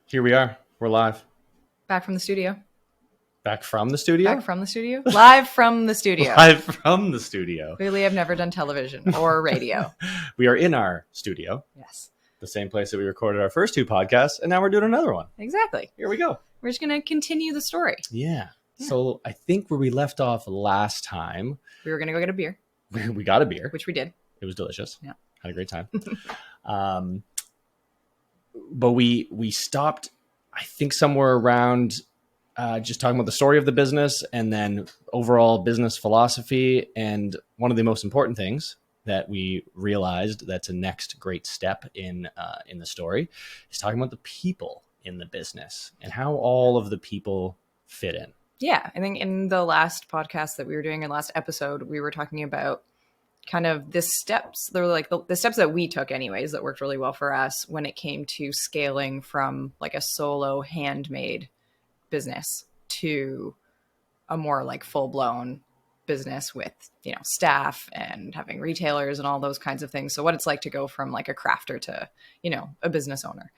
Here we are. We're live. Back from the studio. Back from the studio? Back from the studio? Live from the studio. Live from the studio. Clearly, I've never done television or radio. We are in our studio. Yes. The same place that we recorded our first two podcasts, and now we're doing another one. Exactly. Here we go. We're just going to continue the story. Yeah. So I think where we left off last time, We were going to go get a beer, we got a beer. which we did. It was delicious. Yeah. Had a great time. But we stopped, I think, somewhere around just talking about the story of the business and then overall business philosophy. And one of the most important things that we realized that's a next great step in the story is talking about the people in the business and how all of the people fit in. Yeah. I think in the last podcast that we were doing, in the last episode, we were talking about kind of the steps. They were like the steps that we took anyways that worked really well for us when it came to scaling from like a solo handmade business to a more like full-blown business with, you know, staff and having retailers and all those kinds of things. So what it's like to go from like a crafter to, you know, a business owner.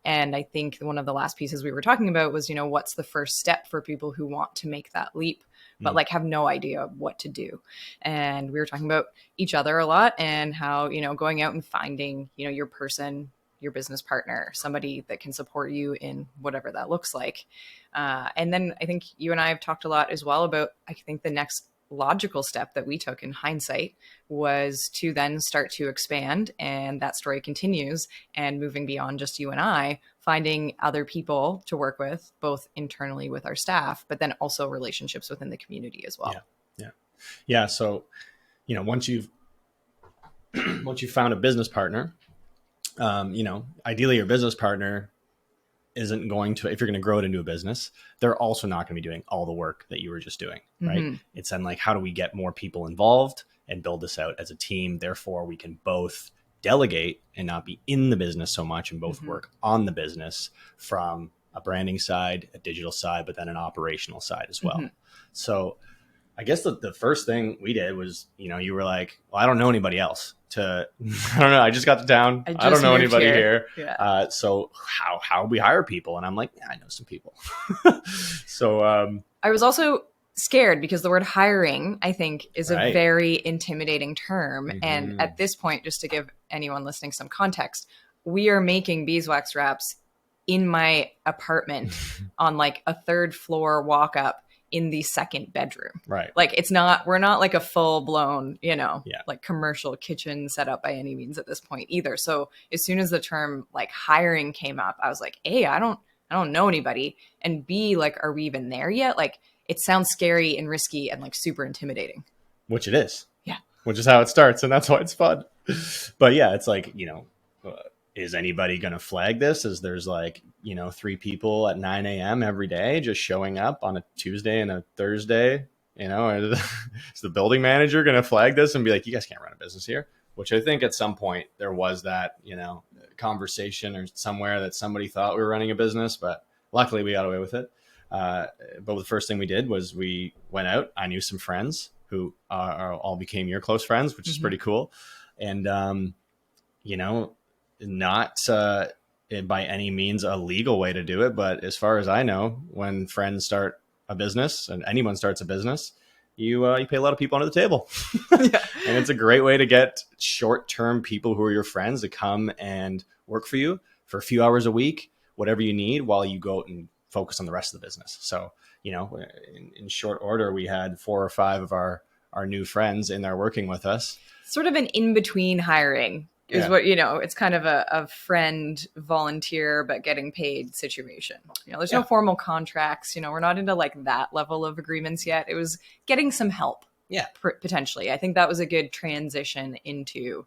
And I think one of the last pieces we were talking about was, you know, what's the first step for people who want to make that leap, but like have no idea what to do. And we were talking about each other a lot and how, you know, going out and finding, you know, your person, your business partner, somebody that can support you in whatever that looks like. And then I think you and I have talked a lot as well about, I think the next logical step that we took in hindsight was to then start to expand. And that story continues and moving beyond just you and I, finding other people to work with, both internally with our staff, but then also relationships within the community as well. Yeah. So, you know, once you've found a business partner, you know, ideally your business partner isn't going to, if you're going to grow it into a business, they're also not going to be doing all the work that you were just doing, right? Mm-hmm. It's then like, how do we get more people involved and build this out as a team? Therefore, we can both delegate and not be in the business so much and both work on the business from a branding side, a digital side, but then an operational side as well. So I guess the first thing we did was, you know, you were like, well, I don't know anybody else I don't know. I just got to town. I don't know anybody here. Yeah. So how we hire people? And I'm like, yeah, I know some people. So I was also scared because the word hiring, I think, is a very intimidating term. And at this point, just to give anyone listening some context, we are making beeswax wraps in my apartment on like a third floor walk up in the second bedroom. Right. Like we're not like a full blown, you know, like commercial kitchen setup by any means at this point either. So as soon as the term like hiring came up, I was like, A, I don't know anybody. And B, like, are we even there yet? Like, it sounds scary and risky and like super intimidating. Which it is. Yeah. Which is how it starts. And that's why it's fun. But yeah, it's like, you know, is anybody going to flag this as there's like, you know, 3 people at 9 a.m. every day just showing up on a Tuesday and a Thursday, you know, is the building manager going to flag this and be like, you guys can't run a business here? Which I think at some point there was that, you know, conversation or somewhere that somebody thought we were running a business, but luckily we got away with it. But the first thing we did was we went out. I knew some friends who all became your close friends, which is pretty cool. And, you know, not by any means a legal way to do it, but as far as I know, when friends start a business and anyone starts a business, you pay a lot of people under the table. And it's a great way to get short-term people who are your friends to come and work for you for a few hours a week, whatever you need, while you go out and focus on the rest of the business. So, you know, in short order, we had 4 or 5 of our new friends in there working with us. Sort of an in-between hiring. Is what, you know, it's kind of a friend volunteer, but getting paid situation. You know, there's no formal contracts, you know, we're not into like that level of agreements yet. It was getting some help. Yeah. Potentially. I think that was a good transition into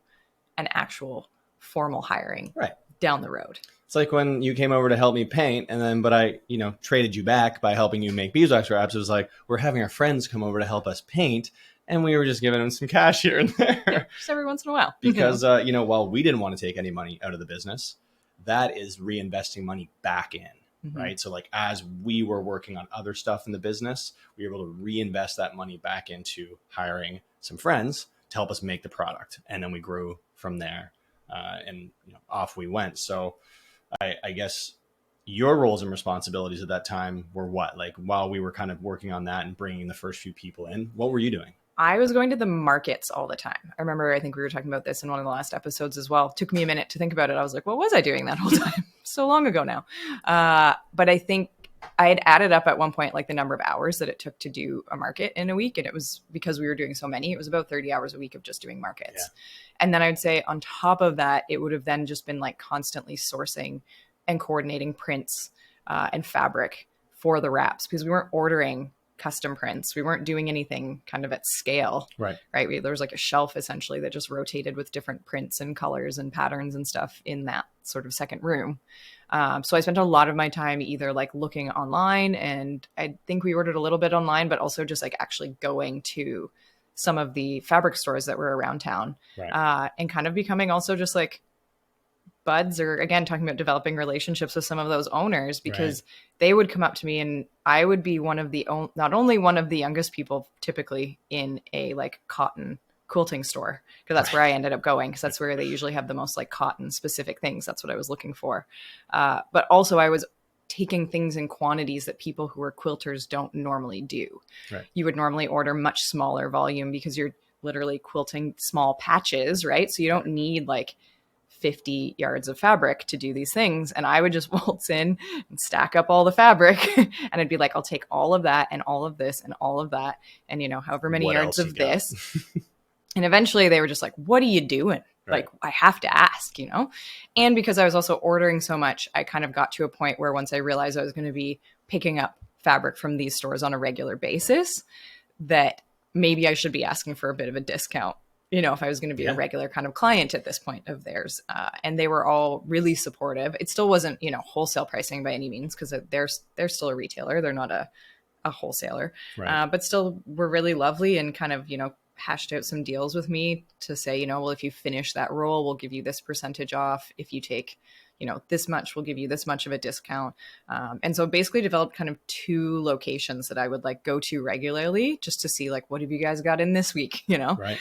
an actual formal hiring down the road. It's like when you came over to help me paint but I, you know, traded you back by helping you make beeswax wraps. It was like, we're having our friends come over to help us paint. And we were just giving them some cash here and there. Yeah, just every once in a while. Because, you know, while we didn't want to take any money out of the business, that is reinvesting money back in, right? So like as we were working on other stuff in the business, we were able to reinvest that money back into hiring some friends to help us make the product. And then we grew from there and, you know, off we went. So I guess your roles and responsibilities at that time were what? Like while we were kind of working on that and bringing the first few people in, what were you doing? I was going to the markets all the time. I remember, I think we were talking about this in one of the last episodes as well. It took me a minute to think about it. I was like, what was I doing that whole time? So long ago now. But I think I had added up at one point, like the number of hours that it took to do a market in a week. And it was because we were doing so many, it was about 30 hours a week of just doing markets. Yeah. And then I would say on top of that, it would have then just been like constantly sourcing and coordinating prints and fabric for the wraps, because we weren't ordering custom prints. We weren't doing anything kind of at scale. Right. There was like a shelf essentially that just rotated with different prints and colors and patterns and stuff in that sort of second room. So I spent a lot of my time either like looking online, and I think we ordered a little bit online, but also just like actually going to some of the fabric stores that were around town, Right. and kind of becoming also just like buds, or again talking about developing relationships with some of those owners, because they would come up to me, and I would be one of the not only one of the youngest people typically in a like cotton quilting store, because that's where I ended up going, because that's where they usually have the most like cotton specific things. That's what I was looking for. But also I was taking things in quantities that people who are quilters don't normally do. Right. You would normally order much smaller volume because you're literally quilting small patches, right? So you don't need like 50 yards of fabric to do these things. And I would just waltz in and stack up all the fabric and I'd be like, I'll take all of that and all of this and all of that. And, you know, however many What yards else of you got? this. And eventually they were just like, what are you doing? Right. Like, I have to ask, you know? And because I was also ordering so much, I kind of got to a point where once I realized I was going to be picking up fabric from these stores on a regular basis, that maybe I should be asking for a bit of a discount, you know, if I was going to be a regular kind of client at this point of theirs. And they were all really supportive. It still wasn't, you know, wholesale pricing by any means, because they're still a retailer. They're not a wholesaler, Right. but still were really lovely and kind of, you know, hashed out some deals with me to say, you know, well, if you finish that roll, we'll give you this percentage off. If you take, you know, this much, we'll give you this much of a discount. And so basically developed kind of 2 locations that I would like go to regularly just to see like, what have you guys got in this week, you know? Right.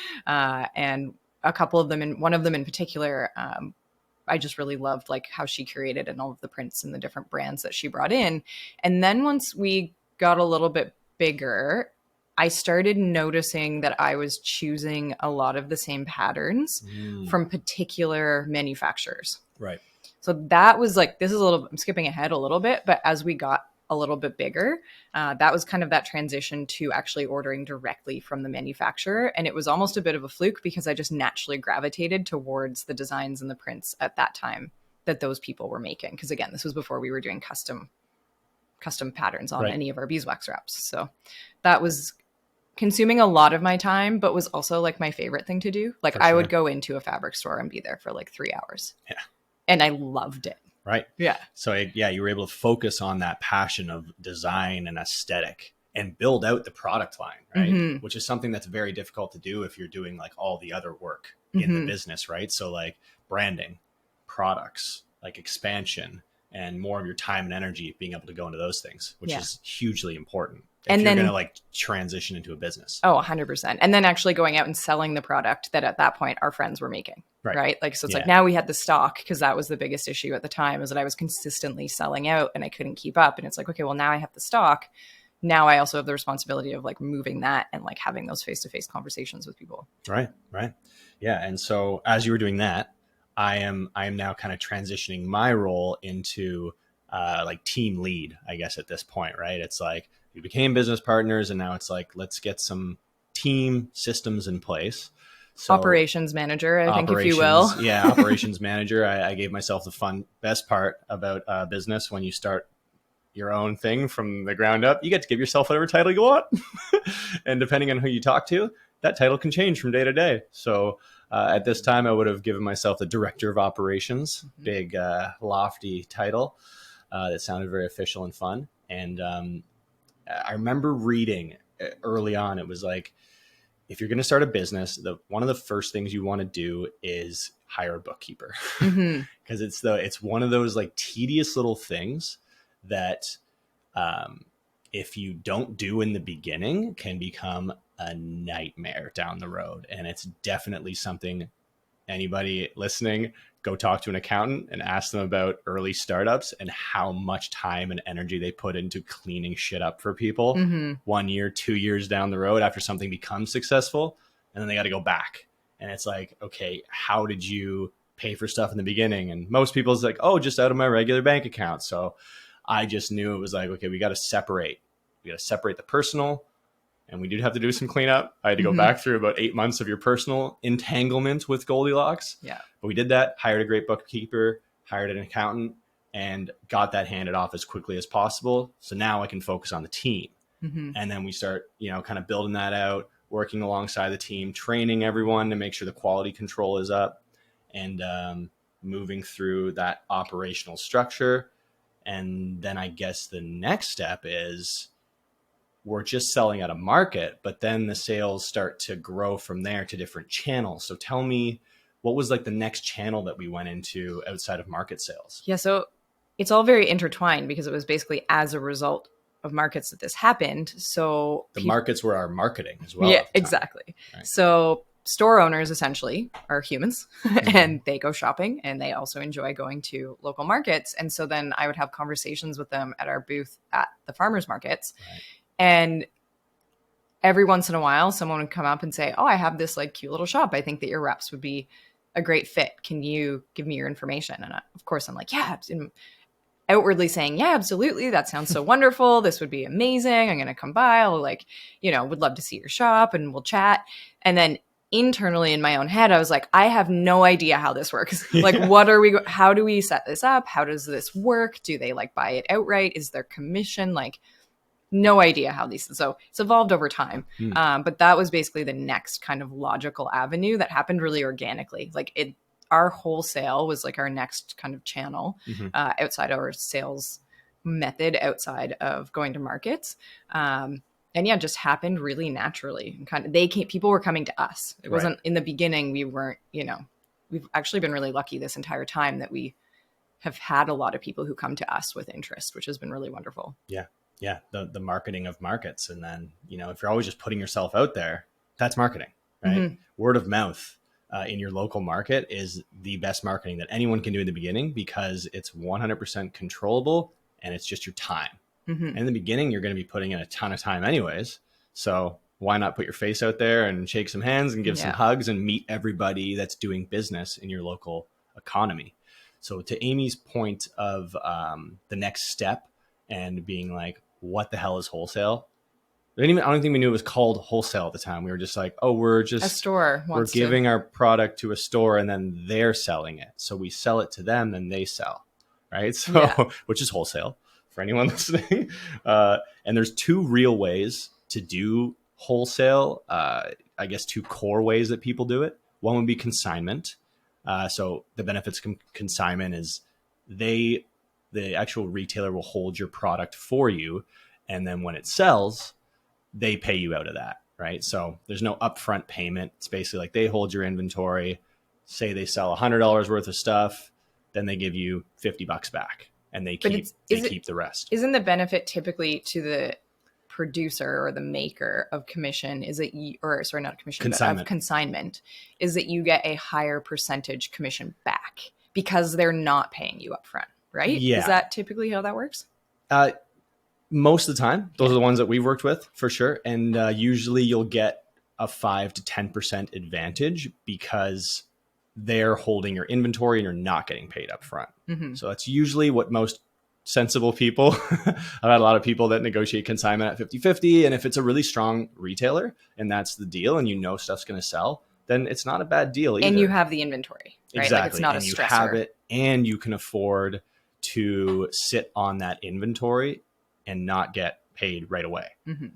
And a couple of them, and one of them in particular, I just really loved like how she curated and all of the prints and the different brands that she brought in. And then once we got a little bit bigger, I started noticing that I was choosing a lot of the same patterns from particular manufacturers. Right. So that was like, this is a little, I'm skipping ahead a little bit, but as we got a little bit bigger, that was kind of that transition to actually ordering directly from the manufacturer. And it was almost a bit of a fluke because I just naturally gravitated towards the designs and the prints at that time that those people were making. Because again, this was before we were doing custom patterns on any of our beeswax wraps. So that was consuming a lot of my time, but was also like my favorite thing to do. Like I would go into a fabric store and be there for like 3 hours. Yeah. And I loved it. Right. Yeah. So you were able to focus on that passion of design and aesthetic and build out the product line, right? Which is something that's very difficult to do if you're doing like all the other work in the business, right? So like branding, products, like expansion, and more of your time and energy being able to go into those things, which is hugely important if you're going to like transition into a business. Oh, 100%. And then actually going out and selling the product that at that point our friends were making. Right. Like, so it's like now we had the stock, because that was the biggest issue at the time, is that I was consistently selling out and I couldn't keep up. And it's like, okay, well, now I have the stock. Now I also have the responsibility of like moving that and like having those face-to-face conversations with people. Right. Right. Yeah. And so as you were doing that, I am now kind of transitioning my role into like team lead, I guess, at this point, right? It's like we became business partners and now it's like, let's get some team systems in place. So, operations manager, I think, if you will. Yeah, operations manager. I gave myself the best part about business. When you start your own thing from the ground up, you get to give yourself whatever title you want. And depending on who you talk to, that title can change from day to day. So at this time, I would have given myself the director of operations, big, lofty title that sounded very official and fun. And I remember reading early on, it was like, if you're going to start a business, one of the first things you want to do is hire a bookkeeper, because it's one of those like tedious little things that if you don't do in the beginning can become a nightmare down the road. And it's definitely something, anybody listening, go talk to an accountant and ask them about early startups and how much time and energy they put into cleaning shit up for people 1 year, 2 years down the road after something becomes successful. And then they got to go back. And it's like, okay, how did you pay for stuff in the beginning? And most people's like, oh, just out of my regular bank account. So I just knew it was like, okay, we got to separate. We got to separate the personal. And we did have to do some cleanup. I had to go back through about 8 months of your personal entanglement with Goldilocks. Yeah. But we did that, hired a great bookkeeper, hired an accountant, and got that handed off as quickly as possible. So now I can focus on the team. And then we start, kind of building that out, working alongside the team, training everyone to make sure the quality control is up, and moving through that operational structure. And then I guess the next step is we're just selling at a market, but then the sales start to grow from there to different channels. So tell me, what was like the next channel that we went into outside of market sales? Yeah. So it's all very intertwined because it was basically as a result of markets that this happened. So the markets were our marketing as well. Yeah, exactly. Right. So store owners essentially are humans and they go shopping and they also enjoy going to local markets. And so then I would have conversations with them at our booth at the farmers markets. Right. And every once in a while, someone would come up and say, oh, I have this like cute little shop. I think that your reps would be a great fit. Can you give me your information? And of course I'm like, yeah, outwardly saying, yeah, absolutely. That sounds so wonderful. This would be amazing. I'm going to come by. I'll would love to see your shop and we'll chat. And then internally in my own head, I was like, I have no idea how this works. Yeah. Like, how do we set this up? How does this work? Do they like buy it outright? Is there commission? Like, no idea how these, so it's evolved over time. But that was basically the next kind of logical avenue that happened really organically. Like our wholesale was like our next kind of channel outside our sales method, outside of going to markets. And yeah, just happened really naturally. And kind of people were coming to us. It wasn't in the beginning. We weren't, we've actually been really lucky this entire time that we have had a lot of people who come to us with interest, which has been really wonderful. Yeah. Yeah, the marketing of markets. And then, if you're always just putting yourself out there, that's marketing, right? Word of mouth in your local market is the best marketing that anyone can do in the beginning because it's 100% controllable and it's just your time. And in the beginning, you're going to be putting in a ton of time anyways. So why not put your face out there and shake some hands and give some hugs and meet everybody that's doing business in your local economy? So to Amy's point of the next step and being like, what the hell is wholesale? I don't think we knew it was called wholesale at the time. We were just like, oh, we're just a store. We're giving our product to a store and then they're selling it. So we sell it to them, then they sell, right? So which is wholesale for anyone listening. And there's two real ways to do wholesale. I guess two core ways that people do it. One would be consignment. So the benefits of consignment is the actual retailer will hold your product for you. And then when it sells, they pay you out of that, right? So there's no upfront payment. It's basically like they hold your inventory. Say they sell $100 worth of stuff, then they give you $50 back and they keep the rest. Isn't the benefit typically to the producer or the maker of commission is that not commission, but of consignment, is that you get a higher percentage commission back because they're not paying you upfront? Right? Yeah. Is that typically how that works? Most of the time, those are the ones that we've worked with for sure. And usually you'll get a 5 to 10% advantage because they're holding your inventory and you're not getting paid up front. So that's usually what most sensible people, I've had a lot of people that negotiate consignment at 50-50. And if it's a really strong retailer and that's the deal and stuff's going to sell, then it's not a bad deal either. And you have the inventory, right? Exactly. Like it's not and a stressor. You have it and you can afford to sit on that inventory and not get paid right away.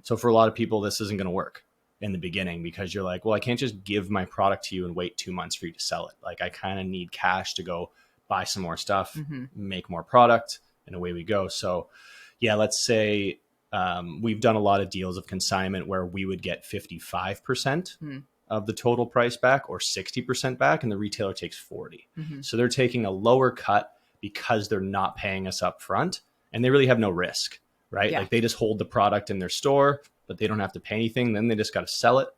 So for a lot of people, this isn't going to work in the beginning because you're like, well, I can't just give my product to you and wait 2 months for you to sell it. Like I kind of need cash to go buy some more stuff, make more product, and away we go. So yeah, let's say we've done a lot of deals of consignment where we would get 55% of the total price back or 60% back and the retailer takes 40. So they're taking a lower cut because they're not paying us up front and they really have no risk, right? Like they just hold the product in their store, but they don't have to pay anything. Then they just got to sell it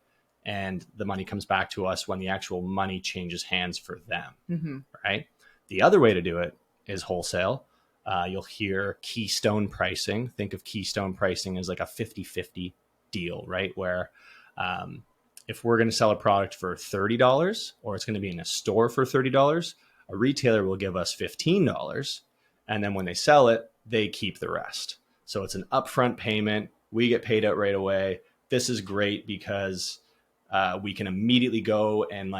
and the money comes back to us when the actual money changes hands for them, right? The other way to do it is wholesale. You'll hear keystone pricing. Think of keystone pricing as like a 50-50 deal, right? Where if we're going to sell a product for $30 or it's going to be in a store for $30, a retailer will give us $15. And then when they sell it, they keep the rest. So it's an upfront payment. We get paid out right away. This is great because we can immediately go and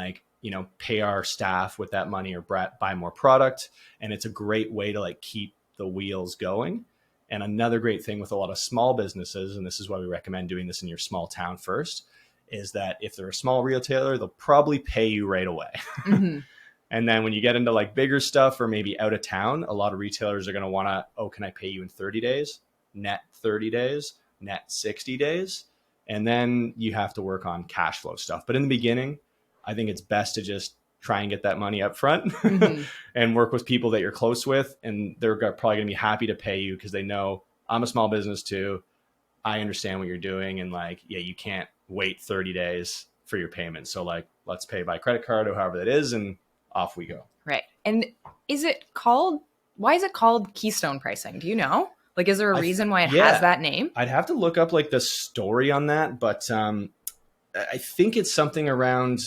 pay our staff with that money or buy more product. And it's a great way to keep the wheels going. And another great thing with a lot of small businesses, and this is why we recommend doing this in your small town first, is that if they're a small retailer, they'll probably pay you right away. Mm-hmm. And then when you get into bigger stuff or maybe out of town, a lot of retailers are going to want to, oh, can I pay you in 30 days, net 30 days, net 60 days? And then you have to work on cash flow stuff. But in the beginning, I think it's best to just try and get that money up front mm-hmm. and work with people that you're close with. And they're probably going to be happy to pay you because they know I'm a small business too. I understand what you're doing. And you can't wait 30 days for your payment. So let's pay by credit card or however that is. And off we go. Right. And why is it called keystone pricing? Do you know? Is there a reason why it has that name? I'd have to look up the story on that, but I think it's something around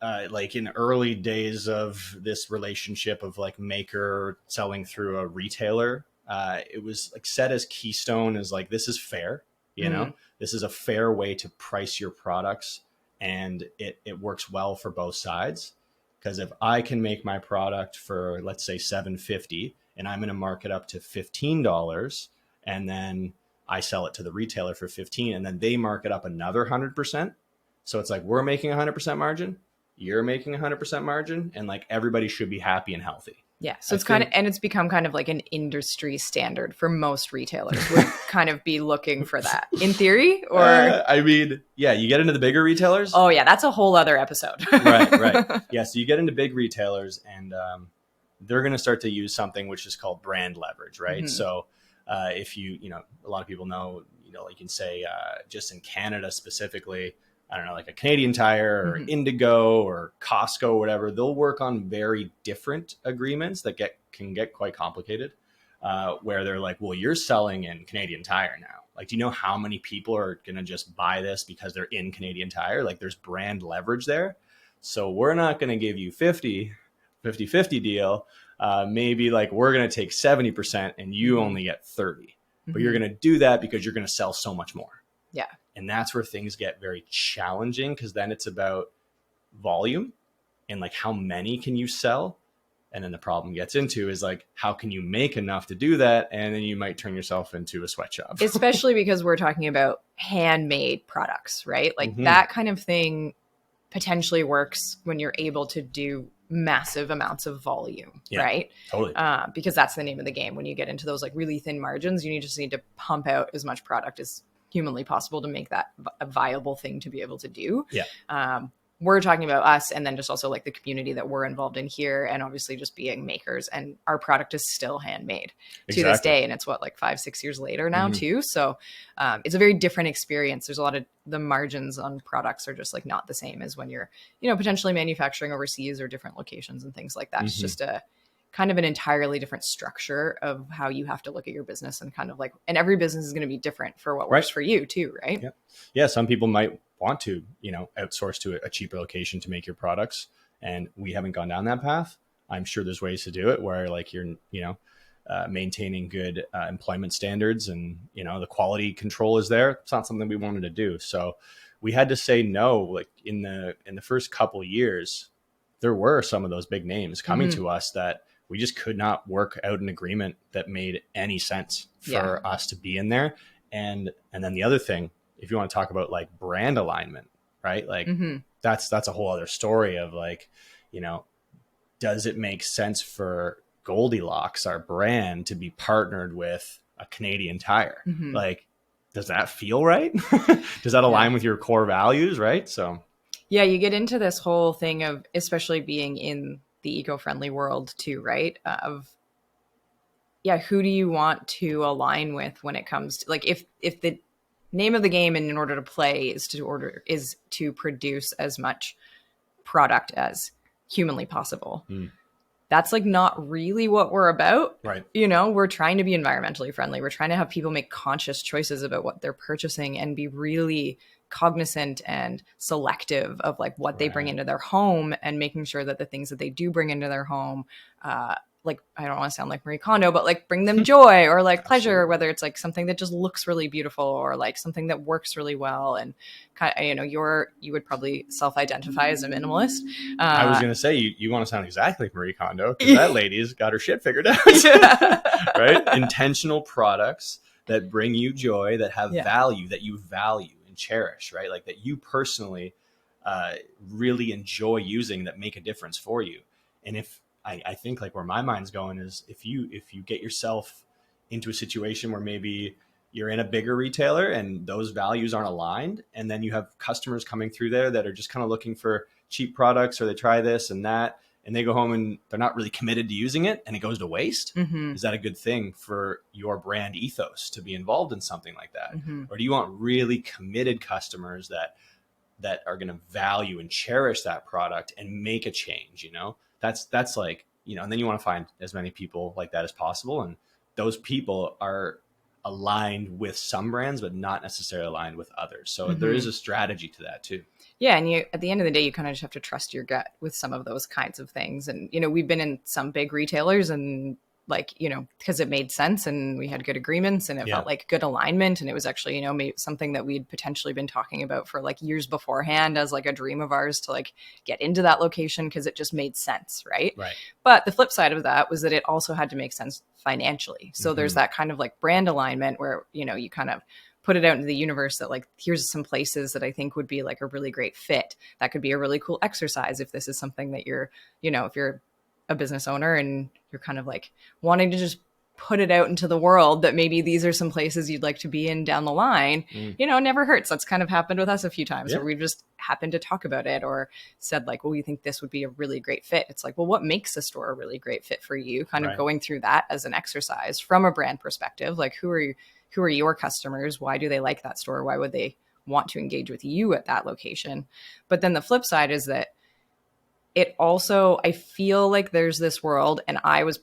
in early days of this relationship of maker selling through a retailer. It was set as keystone as this is fair, you know, this is a fair way to price your products, and it works well for both sides. Because if I can make my product for, let's say, $7.50, and I'm going to mark it up to $15, and then I sell it to the retailer for $15, and then they mark it up another 100%. So it's we're making 100% margin, you're making 100% margin, and everybody should be happy and healthy. Yeah. So it's become kind of an industry standard for most retailers would kind of be looking for that in theory, or you get into the bigger retailers. Oh yeah. That's a whole other episode. Right. Yeah. So you get into big retailers and they're going to start to use something which is called brand leverage. Right. Mm-hmm. So if a lot of people know, you can say just in Canada specifically, I don't know, a Canadian Tire or mm-hmm. Indigo or Costco, or whatever, they'll work on very different agreements that can get quite complicated, where they're well, you're selling in Canadian Tire now. Do you know how many people are going to just buy this because they're in Canadian Tire? There's brand leverage there. So we're not going to give you 50 deal. Maybe we're going to take 70% and you mm-hmm. only get 30, mm-hmm. but you're going to do that because you're going to sell so much more. Yeah. And that's where things get very challenging, because then it's about volume and how many can you sell? And then the problem gets into is how can you make enough to do that? And then you might turn yourself into a sweatshop. Especially because we're talking about handmade products, right? Mm-hmm. That kind of thing potentially works when you're able to do massive amounts of volume, right? Totally. Because that's the name of the game. When you get into those really thin margins, you just need to pump out as much product as humanly possible to make that a viable thing to be able to do. Yeah. We're talking about us, and then just also the community that we're involved in here, and obviously just being makers, and our product is still handmade to this day. And it's 5-6 years later now mm-hmm. too. So it's a very different experience. There's a lot of the margins on products are just not the same as when you're, potentially manufacturing overseas or different locations and things like that. Mm-hmm. It's just a kind of an entirely different structure of how you have to look at your business, and kind of and every business is going to be different for what works for you too. Right. Yeah. Some people might want to, outsource to a cheaper location to make your products. And we haven't gone down that path. I'm sure there's ways to do it where you're, maintaining good employment standards, and, the quality control is there. It's not something we wanted to do. So we had to say no. In the first couple of years, there were some of those big names coming mm-hmm. to us that we just could not work out an agreement that made any sense for us to be in there. And then the other thing, if you want to talk about brand alignment, right? Mm-hmm. that's a whole other story of does it make sense for Goldilocks, our brand, to be partnered with a Canadian Tire? Mm-hmm. Does that feel right? Does that align with your core values? Right. So yeah, you get into this whole thing of, especially being in the eco-friendly world too, right? Who do you want to align with when it comes to if the name of the game and in order to play is to produce as much product as humanly possible. that's like not really what we're about. Right. You know, we're trying to be environmentally friendly. We're trying to have people make conscious choices about what they're purchasing and be really cognizant and selective of like what they bring Right. into their home, and making sure that the things that they do bring into their home, like, I don't want to sound like Marie Kondo, but like bring them joy or like pleasure, Absolutely. whether it's like something that just looks really beautiful or like something that works really well. And kind of, you know, you would probably self-identify as a minimalist. I was going to say, you want to sound exactly like Marie Kondo, because that lady's got her shit figured out. Right? Intentional products that bring you joy, that have value, that you value and cherish, right? Like that you personally really enjoy using, that make a difference for you. And if I think like where my mind's going is, if you get yourself into a situation where maybe you're in a bigger retailer and those values aren't aligned, and then you have customers coming through there that are just kind of looking for cheap products, or they try this and that, and they go home and they're not really committed to using it, and it goes to waste. Mm-hmm. Is that a good thing for your brand ethos to be involved in something like that? Mm-hmm. Or do you want really committed customers that are going to value and cherish that product and make a change? You know, that's like, you know, and then you want to find as many people like that as possible. And those people are aligned with some brands, but not necessarily aligned with others. So there is a strategy to that too. Yeah. And you, at the end of the day, you kind of just have to trust your gut with some of those kinds of things. And, you know, we've been in some big retailers, and like, you know, because it made sense and we had good agreements and it felt like good alignment. And it was actually, you know, maybe something that we'd potentially been talking about for like years beforehand as like a dream of ours to like get into that location, because it just made sense. Right. But the flip side of that was that it also had to make sense financially. So there's that kind of like brand alignment where, you know, you kind of put it out into the universe that like, here's some places that I think would be like a really great fit. That could be a really cool exercise if this is something that you're, you know, if you're a business owner and you're kind of like wanting to just put it out into the world, that maybe these are some places you'd like to be in down the line. You know, it never hurts. That's kind of happened with us a few times where we've just happened to talk about it or said like, well, we think this would be a really great fit. It's like, well, what makes a store a really great fit for you? Kind of going through that as an exercise from a brand perspective. Like, who are your customers? Why do they like that store? Why would they want to engage with you at that location? But then the flip side is that it also, I feel like there's this world, and I was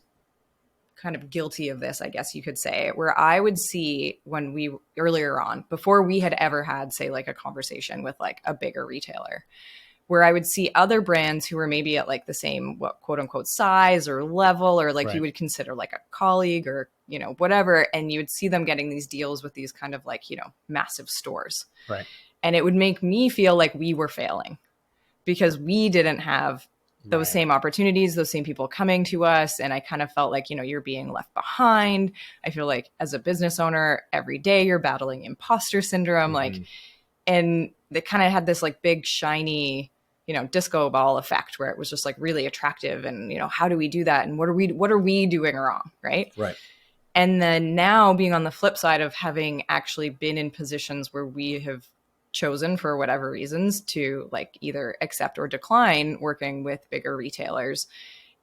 kind of guilty of this, I guess you could say, where I would see when we earlier on, before we had ever had, say, like a conversation with like a bigger retailer, where I would see other brands who were maybe at like the same, what, quote unquote, size or level, or like you would consider like a colleague or, you know, whatever. And you would see them getting these deals with these kind of like, you know, massive stores. And it would make me feel like we were failing, because we didn't have those same opportunities, those same people coming to us. And I kind of felt like, you know, you're being left behind. I feel like as a business owner, every day you're battling imposter syndrome. Like, and they kind of had this like big, shiny, you know, disco ball effect where it was just like really attractive. And, you know, how do we do that? And what are we doing wrong? Right. And then now being on the flip side of having actually been in positions where we have chosen for whatever reasons to like either accept or decline working with bigger retailers,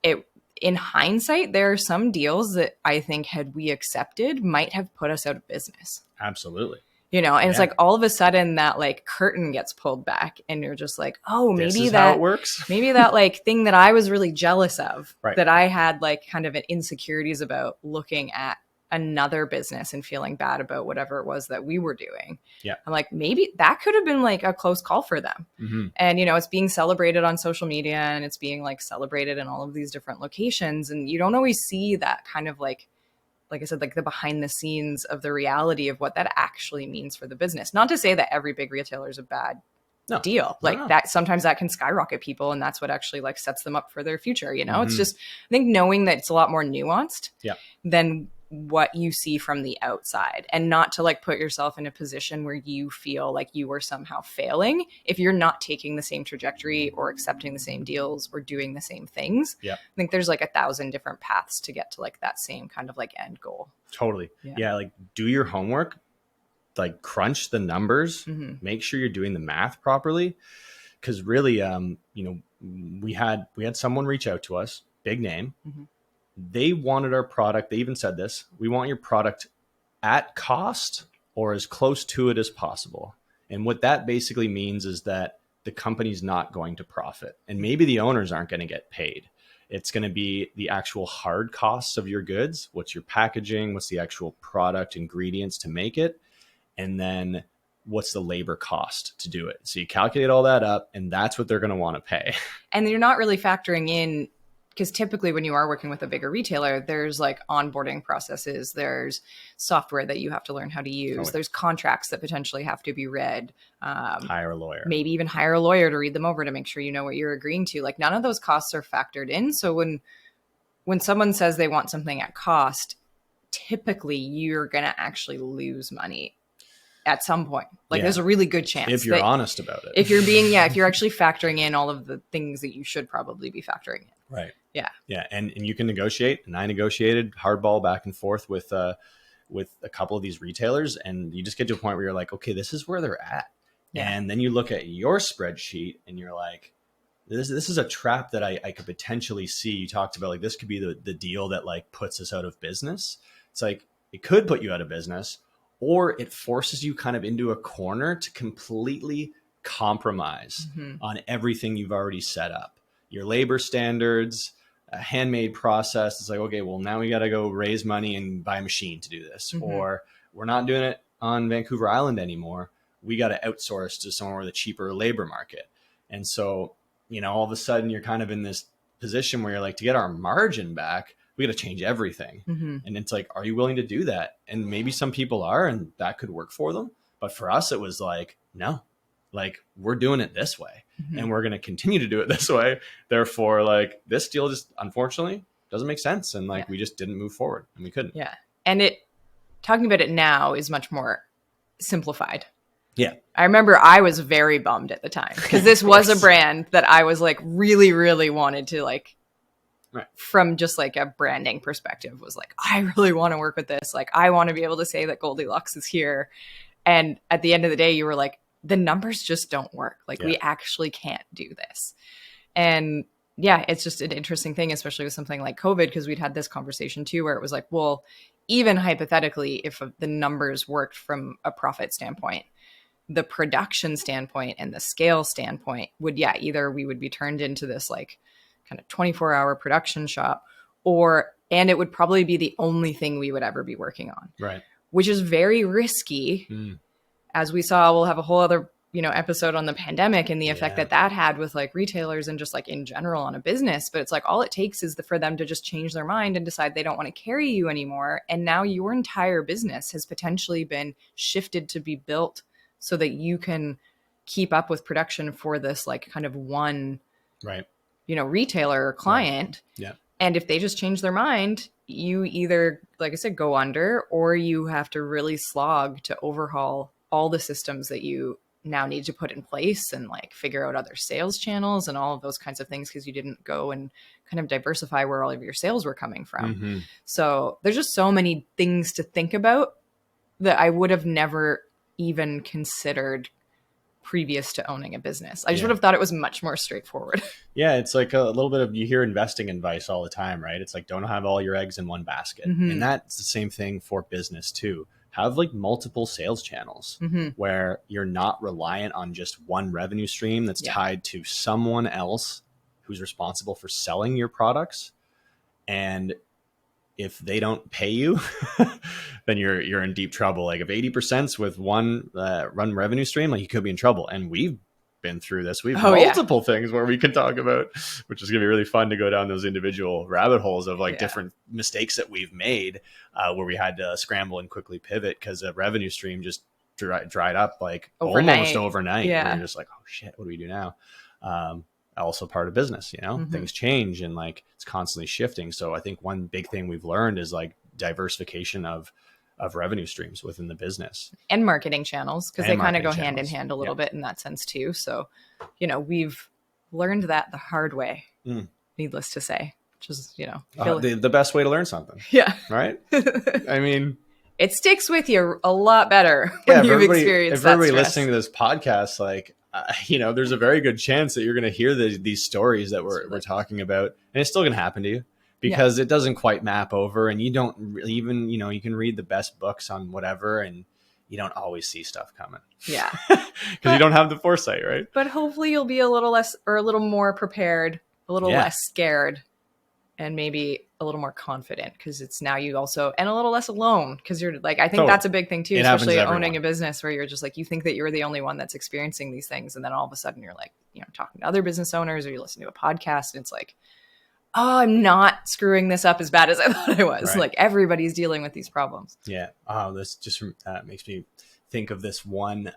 it, in hindsight, there are some deals that I think had we accepted might have put us out of business. Absolutely. You know, and it's like all of a sudden that like curtain gets pulled back and you're just like, oh, maybe this is that how it works. Maybe that like thing that I was really jealous of, that I had like kind of an insecurities about looking at another business and feeling bad about whatever it was that we were doing. I'm like, maybe that could have been like a close call for them. And, you know, it's being celebrated on social media and it's being like celebrated in all of these different locations. And you don't always see that kind of like I said, like the behind the scenes of the reality of what that actually means for the business. Not to say that every big retailer is a bad deal. Like that, sometimes that can skyrocket people and that's what actually like sets them up for their future. You know, it's just, I think knowing that it's a lot more nuanced than what you see from the outside, and not to like put yourself in a position where you feel like you are somehow failing if you're not taking the same trajectory or accepting the same deals or doing the same things. I think there's like 1,000 different paths to get to like that same kind of like end goal. Totally. Like do your homework, like crunch the numbers, make sure you're doing the math properly. Cause really, you know, we had someone reach out to us, big name. They wanted our product. They even said this: we want your product at cost or as close to it as possible. And what that basically means is that the company's not going to profit, and maybe the owners aren't going to get paid. It's going to be the actual hard costs of your goods. What's your packaging? What's the actual product ingredients to make it? And then what's the labor cost to do it? So you calculate all that up, and that's what they're going to want to pay. And you're not really factoring in, because typically when you are working with a bigger retailer, there's like onboarding processes, there's software that you have to learn how to use, there's contracts that potentially have to be read. Hire a lawyer. Maybe even hire a lawyer to read them over to make sure you know what you're agreeing to. Like none of those costs are factored in. So when someone says they want something at cost, typically you're going to actually lose money at some point. Like there's a really good chance if you're honest about it. If you're actually factoring in all of the things that you should probably be factoring in. Right. Yeah. Yeah. And you can negotiate. And I negotiated hardball back and forth with a couple of these retailers. And you just get to a point where you're like, okay, this is where they're at. Yeah. And then you look at your spreadsheet and you're like, this is a trap that I could potentially see. You talked about like, this could be the deal that like puts us out of business. It's like, it could put you out of business, or it forces you kind of into a corner to completely compromise on everything you've already set up. Your labor standards, a handmade process. It's like, okay, well, now we got to go raise money and buy a machine to do this. Or we're not doing it on Vancouver Island anymore. We got to outsource to somewhere with a cheaper labor market. And so, all of a sudden you're kind of in this position where you're like, to get our margin back, we got to change everything. And it's like, are you willing to do that? And maybe some people are, and that could work for them. But for us, it was like, no, like we're doing it this way and we're going to continue to do it this way. Therefore, like this deal just unfortunately doesn't make sense. And like, we just didn't move forward and we couldn't. Yeah. And talking about it now is much more simplified. Yeah. I remember I was very bummed at the time because this was a brand that I was like really, really wanted to like, from just like a branding perspective, was like, I really want to work with this. Like, I want to be able to say that Goldilocks is here. And at the end of the day, you were like, the numbers just don't work. Like we actually can't do this. And yeah, it's just an interesting thing, especially with something like COVID, because we'd had this conversation too, where it was like, well, even hypothetically, if the numbers worked from a profit standpoint, the production standpoint and the scale standpoint would, either we would be turned into this like kind of 24-hour production shop, and it would probably be the only thing we would ever be working on. Right. Which is very risky. As we saw, we'll have a whole other, episode on the pandemic and the effect that had with like retailers and just like in general on a business. But it's like, all it takes is for them to just change their mind and decide they don't want to carry you anymore. And now your entire business has potentially been shifted to be built so that you can keep up with production for this like kind of one, retailer or client. Yeah. And if they just change their mind, you either, like I said, go under, or you have to really slog to overhaul all the systems that you now need to put in place and like figure out other sales channels and all of those kinds of things, because you didn't go and kind of diversify where all of your sales were coming from. So there's just so many things to think about that I would have never even considered previous to owning a business. I just would have thought it was much more straightforward. Yeah, it's like a little bit of, you hear investing advice all the time, right? It's like, don't have all your eggs in one basket. And that's the same thing for business too. Have like multiple sales channels where you're not reliant on just one revenue stream that's tied to someone else who's responsible for selling your products. And if they don't pay you, then you're in deep trouble. Like if 80% with one run revenue stream, like you could be in trouble. And we've been through this. We have multiple things where we can talk about, which is going to be really fun to go down those individual rabbit holes of like different mistakes that we've made where we had to scramble and quickly pivot because the revenue stream just dried up like almost overnight. Yeah. We're just like, oh shit, what do we do now? Also part of business, things change and like it's constantly shifting. So I think one big thing we've learned is like diversification of revenue streams within the business and marketing channels, because they kind of go hand in hand a little bit in that sense too. So, we've learned that the hard way, needless to say, which is, the best way to learn something. Yeah. Right. I mean, it sticks with you a lot better when you've experienced that stress. Everybody listening to this podcast, like, there's a very good chance that you're going to hear these stories that we're talking about, and it's still going to happen to you because it doesn't quite map over, and you don't really even, you can read the best books on whatever, and you don't always see stuff coming. Yeah. Because you don't have the foresight, right? But hopefully you'll be a little less or a little more prepared, a little less scared and maybe a little more confident, because it's now you also, and a little less alone, because you're like, I think Totally. that's a big thing too, It happens especially to owning everyone. a business where you're just like, you think that you're the only one that's experiencing these things, and then all of a sudden you're like, you know, talking to other business owners, or you listen to a podcast and it's like, oh, I'm not screwing this up as bad as I thought I was. Right. Like, everybody's dealing with these problems. Yeah. Oh, this just makes me think of this one.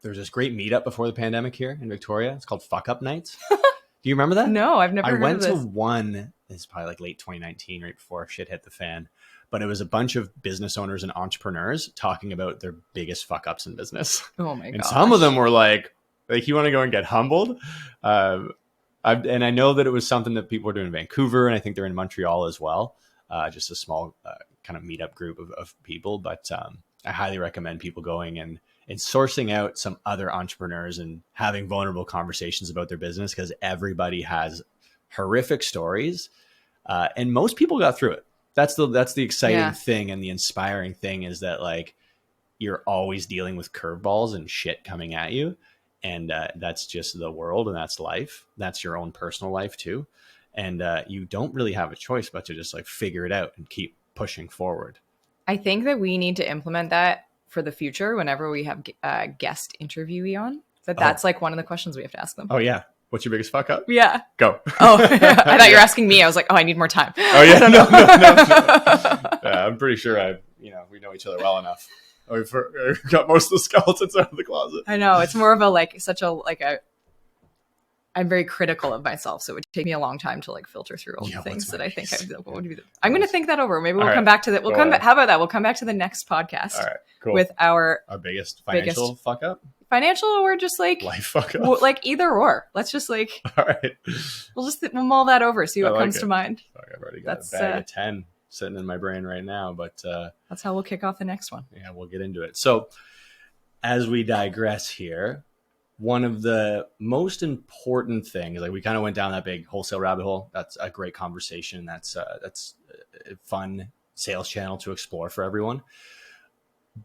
There's this great meetup before the pandemic here in Victoria. It's called Fuck Up Nights. Do you remember that? No, I've never I heard went of to this. one. It's probably like late 2019, right before shit hit the fan. But it was a bunch of business owners and entrepreneurs talking about their biggest fuck ups in business. Oh my And gosh. some of them were like you want to go and get humbled. And I know that it was something that people were doing in Vancouver, and I think they're in Montreal as well. Just a small kind of meetup group of people. But I highly recommend people going and sourcing out some other entrepreneurs and having vulnerable conversations about their business, because everybody has horrific stories, and most people got through it. That's the exciting thing, and the inspiring thing is that like you're always dealing with curveballs and shit coming at you, and that's just the world, and that's life. That's your own personal life too, and you don't really have a choice but to just like figure it out and keep pushing forward. I think that we need to implement that for the future whenever we have a guest interviewee on. That's like one of the questions we have to ask them. Oh yeah. What's your biggest fuck up? Yeah. Go. Oh, I thought you were asking me. I was like, oh, I need more time. Oh yeah. No. Yeah, I'm pretty sure we know each other well enough. We've got most of the skeletons out of the closet. I know. It's more of a I'm very critical of myself, so it would take me a long time to like filter through all the things that I think I'm going to think that over. Maybe we'll come back to that. How about that? We'll come back to the next podcast. All right, cool. With our biggest financial fuck up, financial, or just like life fuck up, like either or. Let's just like, all right, we'll mull that over, see what comes to mind. I've already got a bag of 10 sitting in my brain right now, but that's how we'll kick off the next one. Yeah, we'll get into it. So as we digress here, one of the most important things, like we kind of went down that big wholesale rabbit hole. That's a great conversation. That's a fun sales channel to explore for everyone.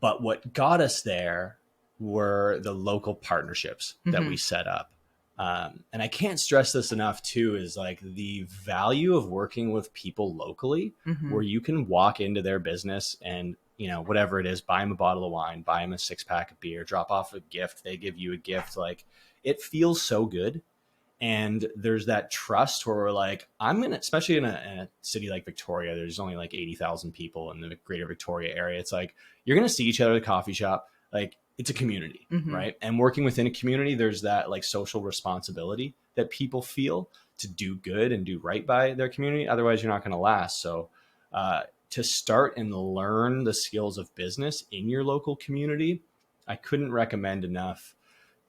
But what got us there were the local partnerships that we set up. And I can't stress this enough too, is like the value of working with people locally, where you can walk into their business and, you know, whatever it is, buy them a bottle of wine, buy them a 6-pack of beer, drop off a gift. They give you a gift. Like, it feels so good. And there's that trust where we're like, especially in a city like Victoria, there's only like 80,000 people in the greater Victoria area. It's like, you're going to see each other at a coffee shop. Like, it's a community, right? And working within a community, there's that like social responsibility that people feel to do good and do right by their community. Otherwise, you're not going to last. So to start and learn the skills of business in your local community, I couldn't recommend enough,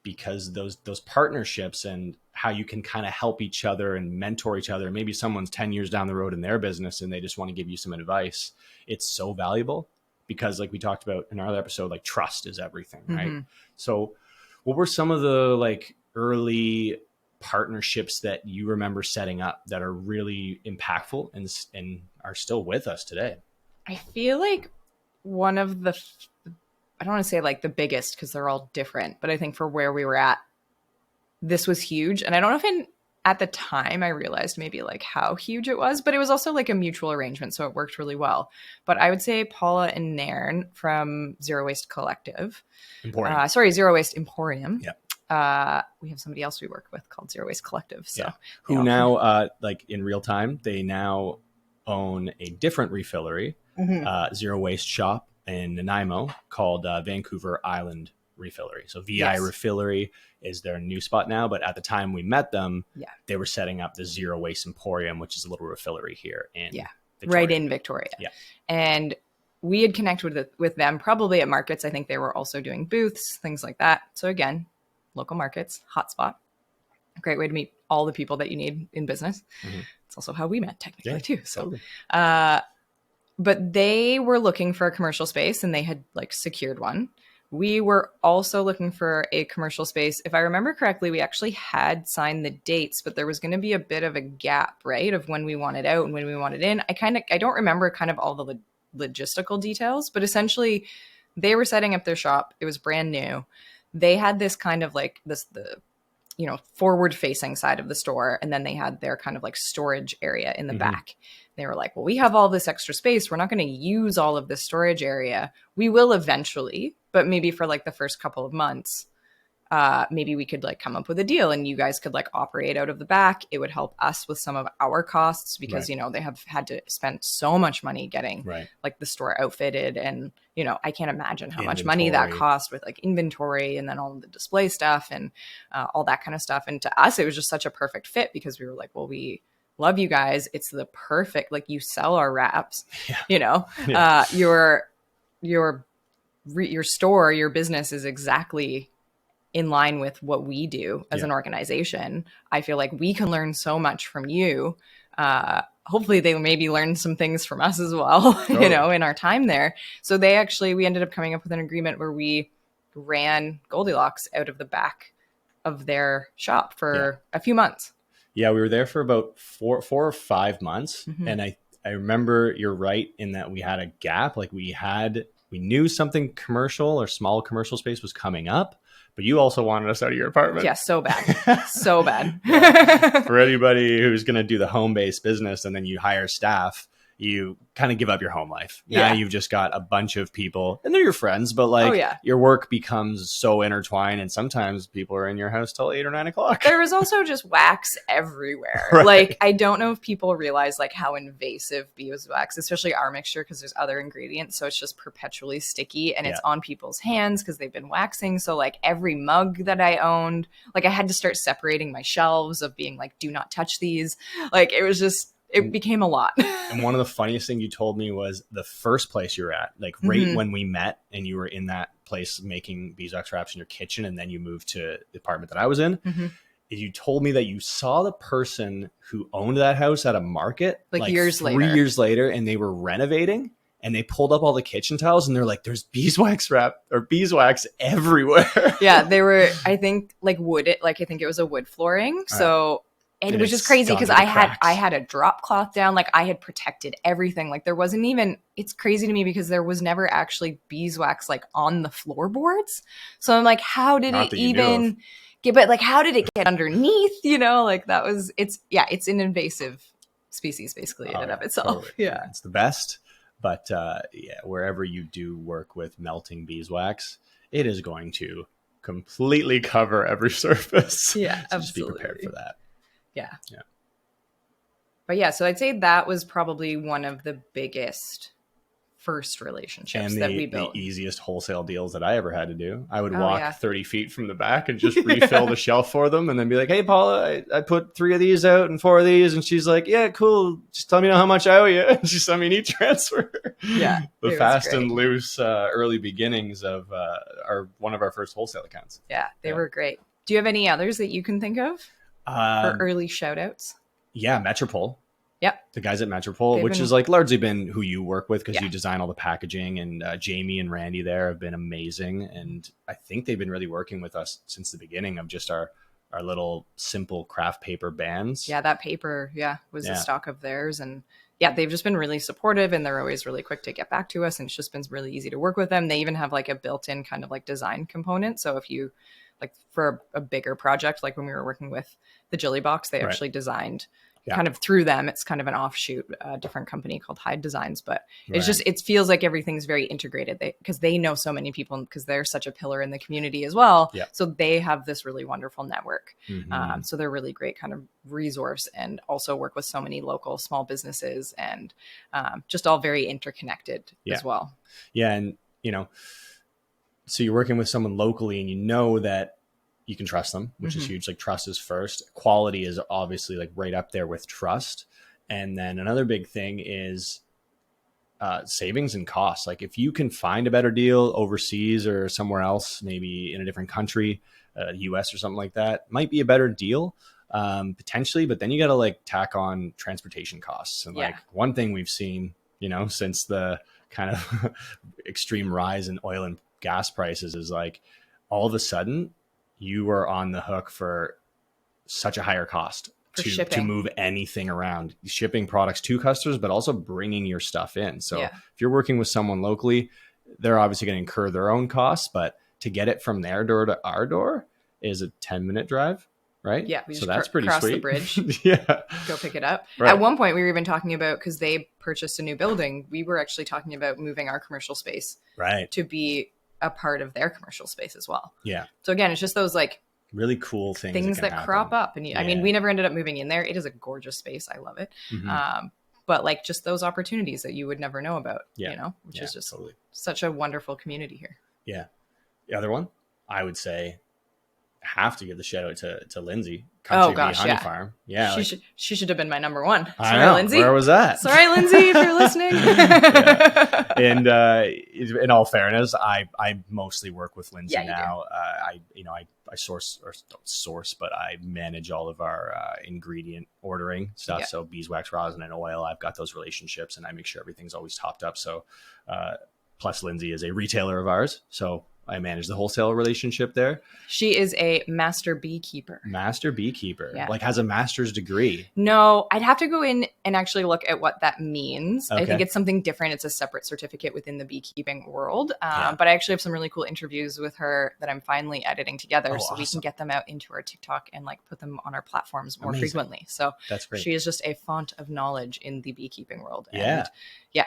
because those partnerships and how you can kind of help each other and mentor each other. Maybe someone's 10 years down the road in their business and they just want to give you some advice. It's so valuable, because like we talked about in our other episode, like trust is everything, right? So what were some of the like early partnerships that you remember setting up that are really impactful and are still with us today? I feel like one of the, I don't want to say like the biggest, because they're all different, but I think for where we were at, this was huge. And I don't know if at the time I realized maybe like how huge it was, but it was also like a mutual arrangement, so it worked really well. But I would say Paula and Nairn from Zero Waste Collective. Zero Waste Emporium. Yeah. We have somebody else we work with called Zero Waste Collective. So who now, like in real time, they now own a different refillery, Zero Waste shop in Nanaimo called Vancouver Island Refillery. So VI Refillery is their new spot now, but at the time we met them, they were setting up the Zero Waste Emporium, which is a little refillery here in Victoria. Right in Victoria. Yeah. And we had connected with them probably at markets. I think they were also doing booths, things like that. So again, local markets, hotspot. A great way to meet all the people that you need in business. It's also how we met technically too. So, totally. But they were looking for a commercial space and they had like secured one. We were also looking for a commercial space. If I remember correctly, we actually had signed the dates, but there was going to be a bit of a gap, right, of when we wanted out and when we wanted in. I don't remember kind of all the logistical details, but essentially they were setting up their shop. It was brand new. They had this kind of like the forward facing side of the store. And then they had their kind of like storage area in the back. They were like, well, we have all this extra space. We're not going to use all of this storage area. We will eventually, but maybe for like the first couple of months, maybe we could like come up with a deal and you guys could like operate out of the back. It would help us with some of our costs because, they have had to spend so much money getting like the store outfitted. And, I can't imagine how much money that cost with like inventory and then all of the display stuff and all that kind of stuff. And to us, it was just such a perfect fit because we were like, well, we love you guys. It's the perfect, like you sell our wraps, your store, your business is exactly in line with what we do as an organization. I feel like we can learn so much from you. Hopefully they maybe learn some things from us as well, totally. In our time there. So we ended up coming up with an agreement where we ran Goldilocks out of the back of their shop for a few months. Yeah, we were there for about 4 or 5 months. And I remember you're right in that we had a gap. Like we knew something commercial or small commercial space was coming up, but you also wanted us out of your apartment. Yeah, so bad. So bad. For anybody who's going to do the home-based business and then you hire staff, you kind of give up your home life. Now you've just got a bunch of people and they're your friends, but like your work becomes so intertwined and sometimes people are in your house till 8 or 9 o'clock. There was also just wax everywhere. Like, I don't know if people realize like how invasive beeswax, especially our mixture, because there's other ingredients. So it's just perpetually sticky and it's on people's hands because they've been waxing. So like every mug that I owned, like I had to start separating my shelves of being like, do not touch these. Like it became a lot. And one of the funniest things you told me was the first place you were at, like right when we met and you were in that place making beeswax wraps in your kitchen and then you moved to the apartment that I was in. You told me that you saw the person who owned that house at a market like years later. 3 years later and they were renovating and they pulled up all the kitchen tiles and they're like, there's beeswax everywhere. Yeah, they were, I think like I think it was a wood flooring. So and it was just crazy because I had a drop cloth down. Like I had protected everything. Like there wasn't even, it's crazy to me because there was never actually beeswax like on the floorboards. So I'm like, how did it even get, but like, how did it get underneath? Like that was, it's an invasive species basically in and of itself. Totally. Yeah. It's the best. But wherever you do work with melting beeswax, it is going to completely cover every surface. Yeah, so absolutely. Just be prepared for that. Yeah. But so I'd say that was probably one of the biggest first relationships that we built. The easiest wholesale deals that I ever had to do. I would walk 30 feet from the back and just refill the shelf for them and then be like, hey, Paula, I put 3 of these out and 4 of these. And she's like, yeah, cool. Just tell me how much I owe you. And she sent me an e-transfer. Yeah. The fast and loose early beginnings of one of our first wholesale accounts. Yeah, they were great. Do you have any others that you can think of? For early shout outs? Yeah, Metropole. Yep. The guys at Metropole, which is like largely been who you work with because you design all the packaging, and Jamie and Randy there have been amazing. And I think they've been really working with us since the beginning of just our little simple craft paper bands. Yeah, that paper, was a stock of theirs. And they've just been really supportive and they're always really quick to get back to us. And it's just been really easy to work with them. They even have like a built-in kind of like design component. So if you like for a bigger project, like when we were working with the Jilly Box, they actually designed kind of through them. It's kind of an offshoot, different company called Hyde Designs, but it's just, it feels like everything's very integrated because they know so many people because they're such a pillar in the community as well. Yeah. So they have this really wonderful network. So they're really great kind of resource and also work with so many local small businesses and just all very interconnected as well. Yeah. And, so you're working with someone locally and you know that you can trust them, which is huge. Like trust is first. Quality is obviously like right up there with trust. And then another big thing is savings and costs. Like if you can find a better deal overseas or somewhere else, maybe in a different country, US or something like that, might be a better deal potentially. But then you got to like tack on transportation costs. And like one thing we've seen, since the kind of extreme rise in oil and gas prices is like all of a sudden you are on the hook for such a higher cost to move anything around, shipping products to customers, but also bringing your stuff in. So if you're working with someone locally, they're obviously going to incur their own costs, but to get it from their door to our door is a 10-minute drive. right? Yeah, we So just that's pretty cross the sweet. bridge, Yeah. go pick it up. Right. At one point, we were even talking about, because they purchased a new building, we were actually talking about moving our commercial space Right. to be a part of their commercial space as well. Yeah. So again, it's just those like Really cool things that crop up. And I mean, we never ended up moving in there. It is a gorgeous space. I love it. But like just those opportunities that you would never know about, which is just such a wonderful community here. Yeah. The other one, I would say, have to give the shout out to Lindsay. Country Bee Honey Farm. Yeah. She should have been my number one. Sorry, I know. Lindsay. Where was that? Sorry, Lindsay, if you're listening. And in all fairness, I mostly work with Lindsay now. I source, but I manage all of our ingredient ordering stuff. Yeah. So beeswax, rosin, and oil. I've got those relationships, and I make sure everything's always topped up. So, plus Lindsay is a retailer of ours, so I manage the wholesale relationship there. She is a master beekeeper. Yeah. Like has a master's degree. No, I'd have to go in and actually look at what that means. Okay. I think it's something different. It's a separate certificate within the beekeeping world. But I actually have some really cool interviews with her that I'm finally editing together, so awesome. We can get them out into our TikTok and like put them on our platforms more frequently. So that's great. She is just a font of knowledge in the beekeeping world. And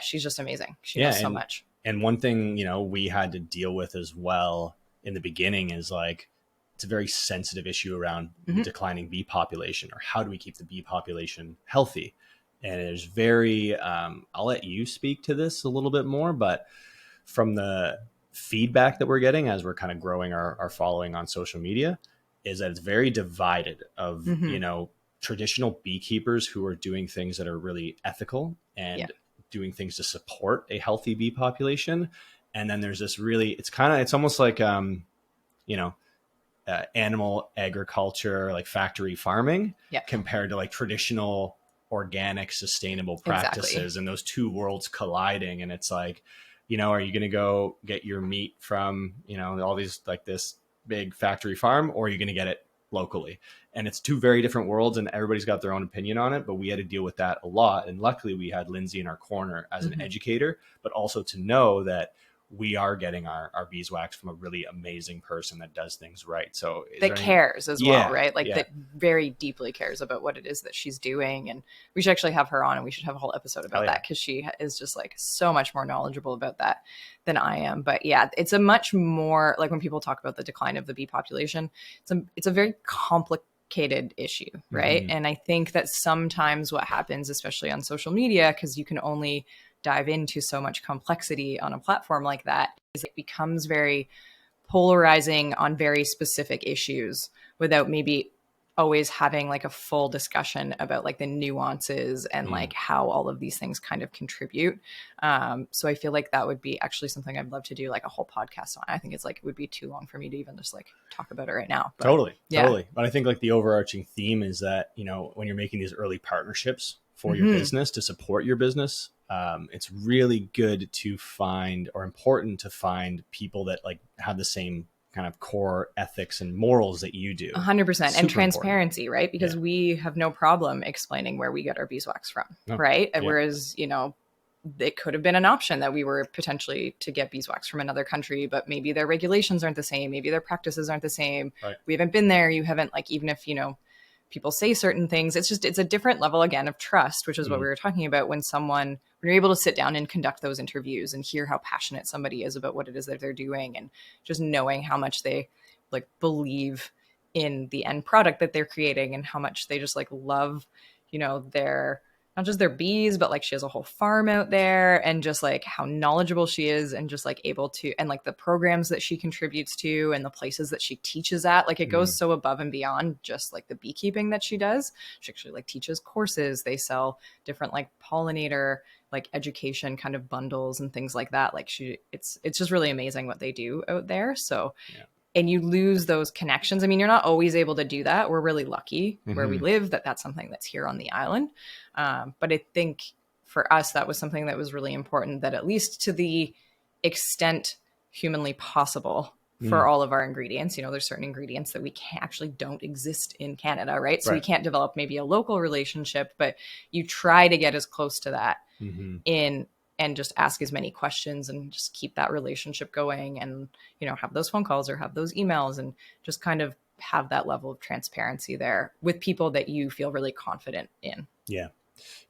she's just amazing. She knows so much. And one thing, we had to deal with as well in the beginning is like, it's a very sensitive issue around declining bee population, or how do we keep the bee population healthy? And there's I'll let you speak to this a little bit more, but from the feedback that we're getting as we're kind of growing our following on social media is that it's very divided of, traditional beekeepers who are doing things that are really ethical and doing things to support a healthy bee population. And then there's this it's almost like, animal agriculture, like factory farming compared to like traditional organic sustainable practices, and those two worlds colliding. And it's like, are you going to go get your meat from, all these like this big factory farm, or are you going to get it locally? And it's two very different worlds, and everybody's got their own opinion on it, but we had to deal with that a lot. And luckily we had Lindsay in our corner as an educator, but also to know that we are getting our beeswax from a really amazing person that does things right. So that cares as well, right? Like that very deeply cares about what it is that she's doing. And we should actually have her on, and we should have a whole episode about that, because she is just like so much more knowledgeable about that than I am. But yeah, it's a much more like when people talk about the decline of the bee population, it's a very complicated issue, right? And I think that sometimes what happens, especially on social media, because you can only dive into so much complexity on a platform like that, is it becomes very polarizing on very specific issues without maybe always having like a full discussion about like the nuances and like how all of these things kind of contribute. So I feel like that would be actually something I'd love to do like a whole podcast on. I think it's like, it would be too long for me to even just like talk about it right now. But, totally. But I think like the overarching theme is that, when you're making these early partnerships for your business to support your business, it's really good to find, or important to find, people that like have the same kind of core ethics and morals that you do. 100%. And transparency, right? Because we have no problem explaining where we get our beeswax from, right? Whereas, it could have been an option that we were potentially to get beeswax from another country, but maybe their regulations aren't the same. Maybe their practices aren't the same. Right. We haven't been there. You haven't, like, even if, people say certain things, it's a different level again of trust, which is what we were talking about when you're able to sit down and conduct those interviews and hear how passionate somebody is about what it is that they're doing, and just knowing how much they like believe in the end product that they're creating, and how much they just like love, their, not just their bees, but like she has a whole farm out there, and just like how knowledgeable she is, and just like able to, and like the programs that she contributes to and the places that she teaches at, like it goes so above and beyond just like the beekeeping that she does. She actually like teaches courses. They sell different like pollinator like education kind of bundles and things like that. Like it's just really amazing what they do out there. So and you lose those connections. I mean, you're not always able to do that. We're really lucky where we live that's something that's here on the island. But I think for us, that was something that was really important, that at least to the extent humanly possible for all of our ingredients, there's certain ingredients that we don't exist in Canada, right? So we can't develop maybe a local relationship, but you try to get as close to that and just ask as many questions and just keep that relationship going, and, have those phone calls or have those emails, and just kind of have that level of transparency there with people that you feel really confident in. Yeah.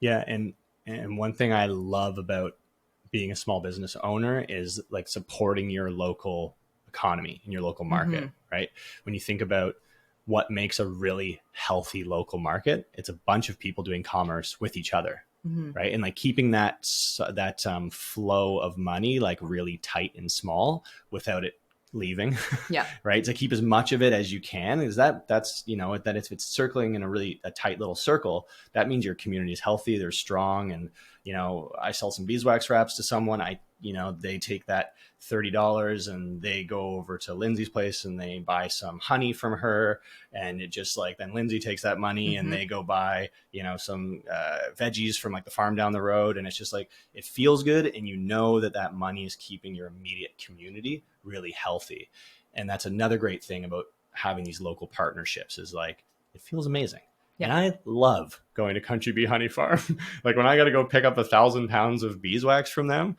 Yeah. And one thing I love about being a small business owner is like supporting your local economy and your local market, right? When you think about what makes a really healthy local market, it's a bunch of people doing commerce with each other, right? And like keeping that flow of money like really tight and small without it leaving, Yeah. right? To keep as much of it as you can, is that's that if it's circling in a tight little circle, that means your community is healthy, they're strong. And I sell some beeswax wraps to someone, they take that $30 and they go over to Lindsay's place and they buy some honey from her, and it just like, then Lindsay takes that money and they go buy some veggies from like the farm down the road, and it's just like, it feels good, and that money is keeping your immediate community really healthy. And that's another great thing about having these local partnerships, is like, it feels amazing. Yeah. And I love going to Country Bee Honey Farm. Like when I got to go pick up 1,000 pounds of beeswax from them,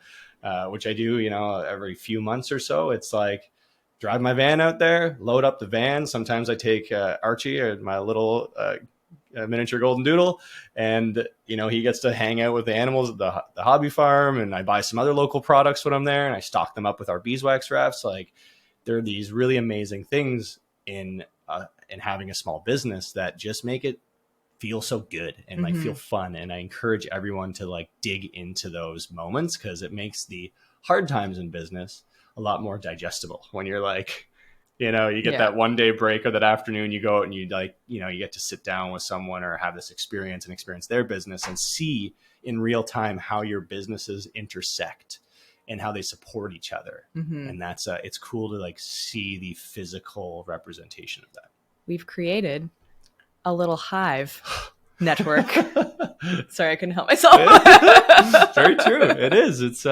which I do, every few months or so, it's like, drive my van out there, load up the van. Sometimes I take Archie, or my little miniature golden doodle, and he gets to hang out with the animals at the hobby farm, and I buy some other local products when I'm there, and I stock them up with our beeswax wraps. Like, there are these really amazing things in having a small business that just make it feel so good and like feel fun. And I encourage everyone to like dig into those moments, because it makes the hard times in business a lot more digestible. When you're like, you get that one day break, or that afternoon you go out and you like, you get to sit down with someone or have this experience and experience their business and see in real time how your businesses intersect and how they support each other. And that's it's cool to like see the physical representation of that. We've created a little hive network. Sorry, I couldn't help myself. Very true. It is. It's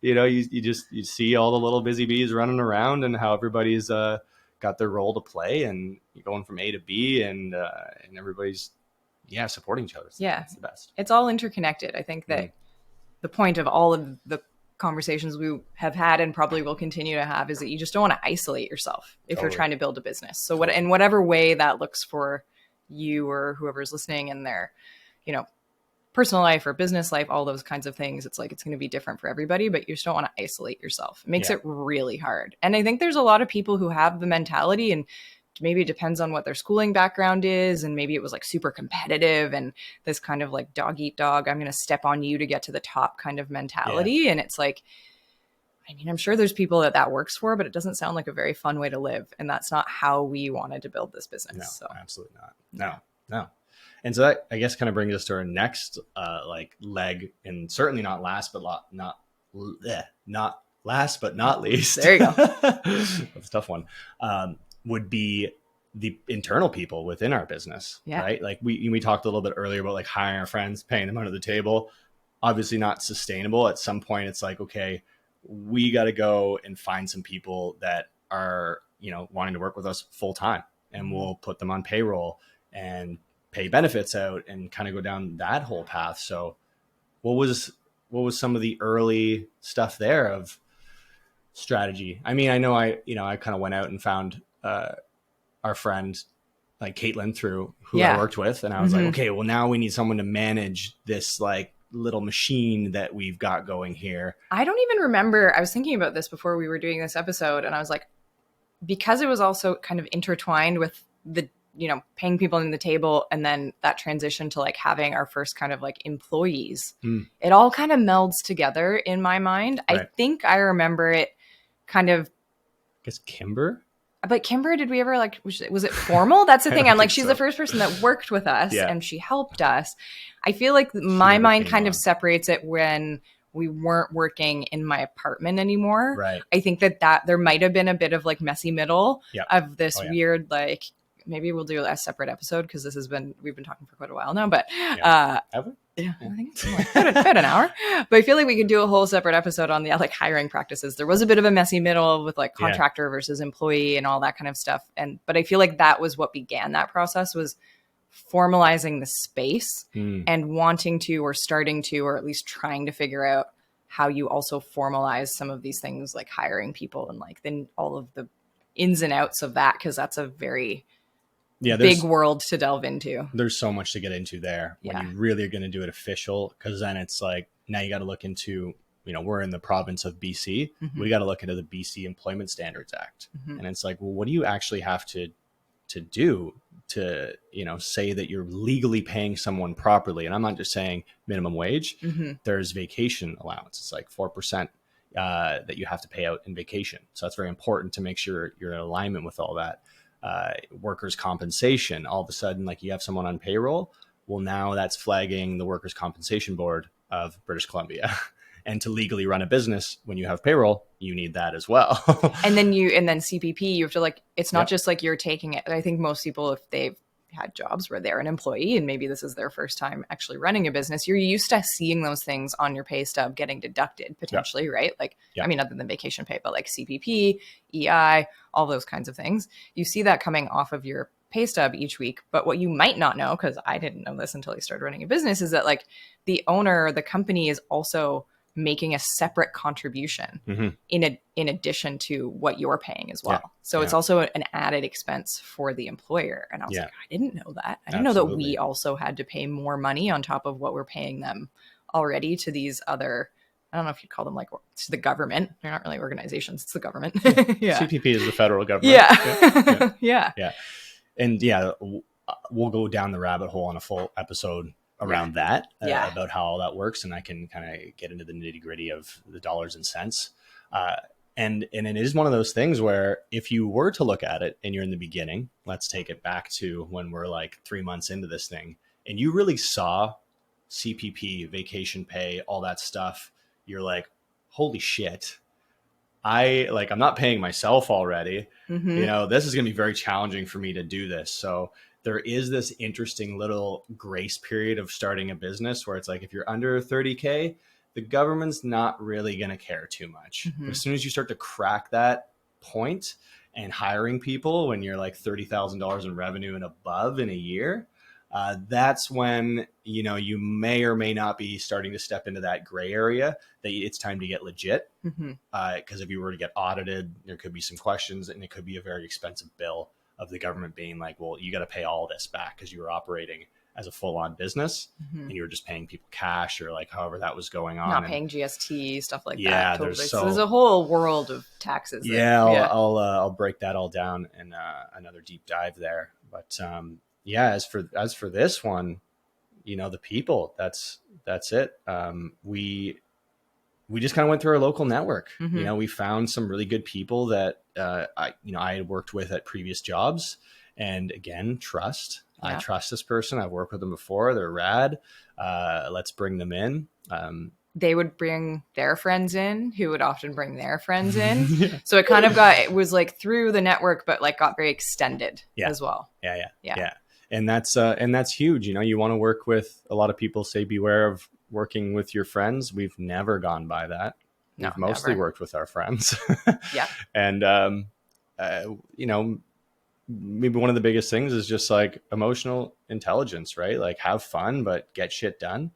you see all the little busy bees running around, and how everybody's got their role to play, and you're going from A to B, and everybody's supporting each other. It's the best. It's all interconnected. I think that the point of all of the conversations we have had and probably will continue to have is that you just don't want to isolate yourself if you're trying to build a business. So in whatever way that looks for you or whoever's listening in their, personal life or business life, all those kinds of things, it's like, it's going to be different for everybody, but you just don't want to isolate yourself. It makes it really hard. And I think there's a lot of people who have the mentality, and maybe it depends on what their schooling background is. And maybe it was like super competitive and this kind of like dog eat dog, I'm going to step on you to get to the top kind of mentality. Yeah. And it's like, I'm sure there's people that works for, but it doesn't sound like a very fun way to live. And that's not how we wanted to build this business. No, so. Absolutely not. No. And so that, I guess, kind of brings us to our next leg, and certainly not last but not least. There you go. That's a tough one. Would be the internal people within our business, right? Like we talked a little bit earlier about like hiring our friends, paying them under the table. Obviously not sustainable. At some point, it's like, okay, we got to go and find some people that are, wanting to work with us full time, and we'll put them on payroll and pay benefits out and kind of go down that whole path. So what was some of the early stuff there of strategy? I know I kind of went out and found our friend like Caitlin through who I worked with. And I was like, okay, well now we need someone to manage this like little machine that we've got going here. I don't even remember. I was thinking about this before we were doing this episode, and I was like, because it was also kind of intertwined with the, paying people in the table, and then that transition to like having our first kind of like employees, it all kind of melds together in my mind. Right. I think I remember it kind of. I guess Kimber? But Kimber, did we ever like, was it formal? That's the thing. I'm like, she's the first person that worked with us and she helped us. I feel like my mind kind of separates it when we weren't working in my apartment anymore. Right. I think that there might have been a bit of like messy middle of this weird, like, maybe we'll do a separate episode, because we've been talking for quite a while now, but have we? Yeah, I think it's about an hour. But I feel like we could do a whole separate episode on the like hiring practices. There was a bit of a messy middle with like contractor versus employee and all that kind of stuff. But I feel like that was what began that process, was formalizing the space and wanting to, or starting to, or at least trying to figure out how you also formalize some of these things, like hiring people and like then all of the ins and outs of that, because that's a very Yeah, big world to delve into. There's so much to get into there when you really are going to do it official, because then it's like, now you got to look into, we're in the province of BC. We got to look into the BC Employment Standards Act. And it's like, well, what do you actually have to do to, say that you're legally paying someone properly? And I'm not just saying minimum wage. There's vacation allowance. It's like 4% that you have to pay out in vacation. So that's very important to make sure you're in alignment with all that. Workers' compensation, all of a sudden, like, you have someone on payroll. Well, now that's flagging the Workers' Compensation Board of British Columbia. And to legally run a business, when you have payroll, you need that as well. and then CPP, you have to, like, it's not just like you're taking it. I think most people, if they've had jobs where they're an employee and maybe this is their first time actually running a business, you're used to seeing those things on your pay stub getting deducted potentially, right? Like, I mean, other than vacation pay, but like CPP, EI, all those kinds of things. You see that coming off of your pay stub each week. But what you might not know, because I didn't know this until I started running a business, is that, like, the owner, the company, is also making a separate contribution in addition to what you're paying as well. So it's also an added expense for the employer. And I was like, I didn't know that. I didn't know that we also had to pay more money on top of what we're paying them already to these other, I don't know if you'd call them, like, to the government. They're not really organizations. It's the government. CPP is the federal government. Yeah. And we'll go down the rabbit hole on a full episode around that, about how all that works. And I can kind of get into the nitty gritty of the dollars and cents. And it is one of those things where, if you were to look at it and you're in the beginning, let's take it back to when we're like 3 months into this thing, and you really saw CPP, vacation pay, all that stuff, you're like, holy shit, I'm not paying myself already. This is going to be very challenging for me to do this. So there is this interesting little grace period of starting a business where it's like, if you're under 30K, the government's not really going to care too much. But as soon as you start to crack that point and hiring people when you're like $30,000 in revenue and above in a year, that's when, you may or may not be starting to step into that gray area that it's time to get legit. Because if you were to get audited, there could be some questions, and it could be a very expensive bill of the government being like, well, you got to pay all this back because you were operating as a full-on business and you were just paying people cash, or like however that was going on. Not paying GST, stuff like that. Yeah, totally. So there's a whole world of taxes. I'll break that all down in another deep dive there. But as for this one, the people, that's it. We just kind of went through our local network. We found some really good people that I had worked with at previous jobs, and again, trust. I trust this person. I've worked with them before. They're rad. Let's bring them in. They would bring their friends in, who would often bring their friends in. So it was like through the network, but like got very extended as well. Yeah. And that's huge. You want to work with a lot of people. Say, beware of working with your friends. We've never gone by that. We've mostly worked with our friends. And, maybe one of the biggest things is just like emotional intelligence, right? Like, have fun, but get shit done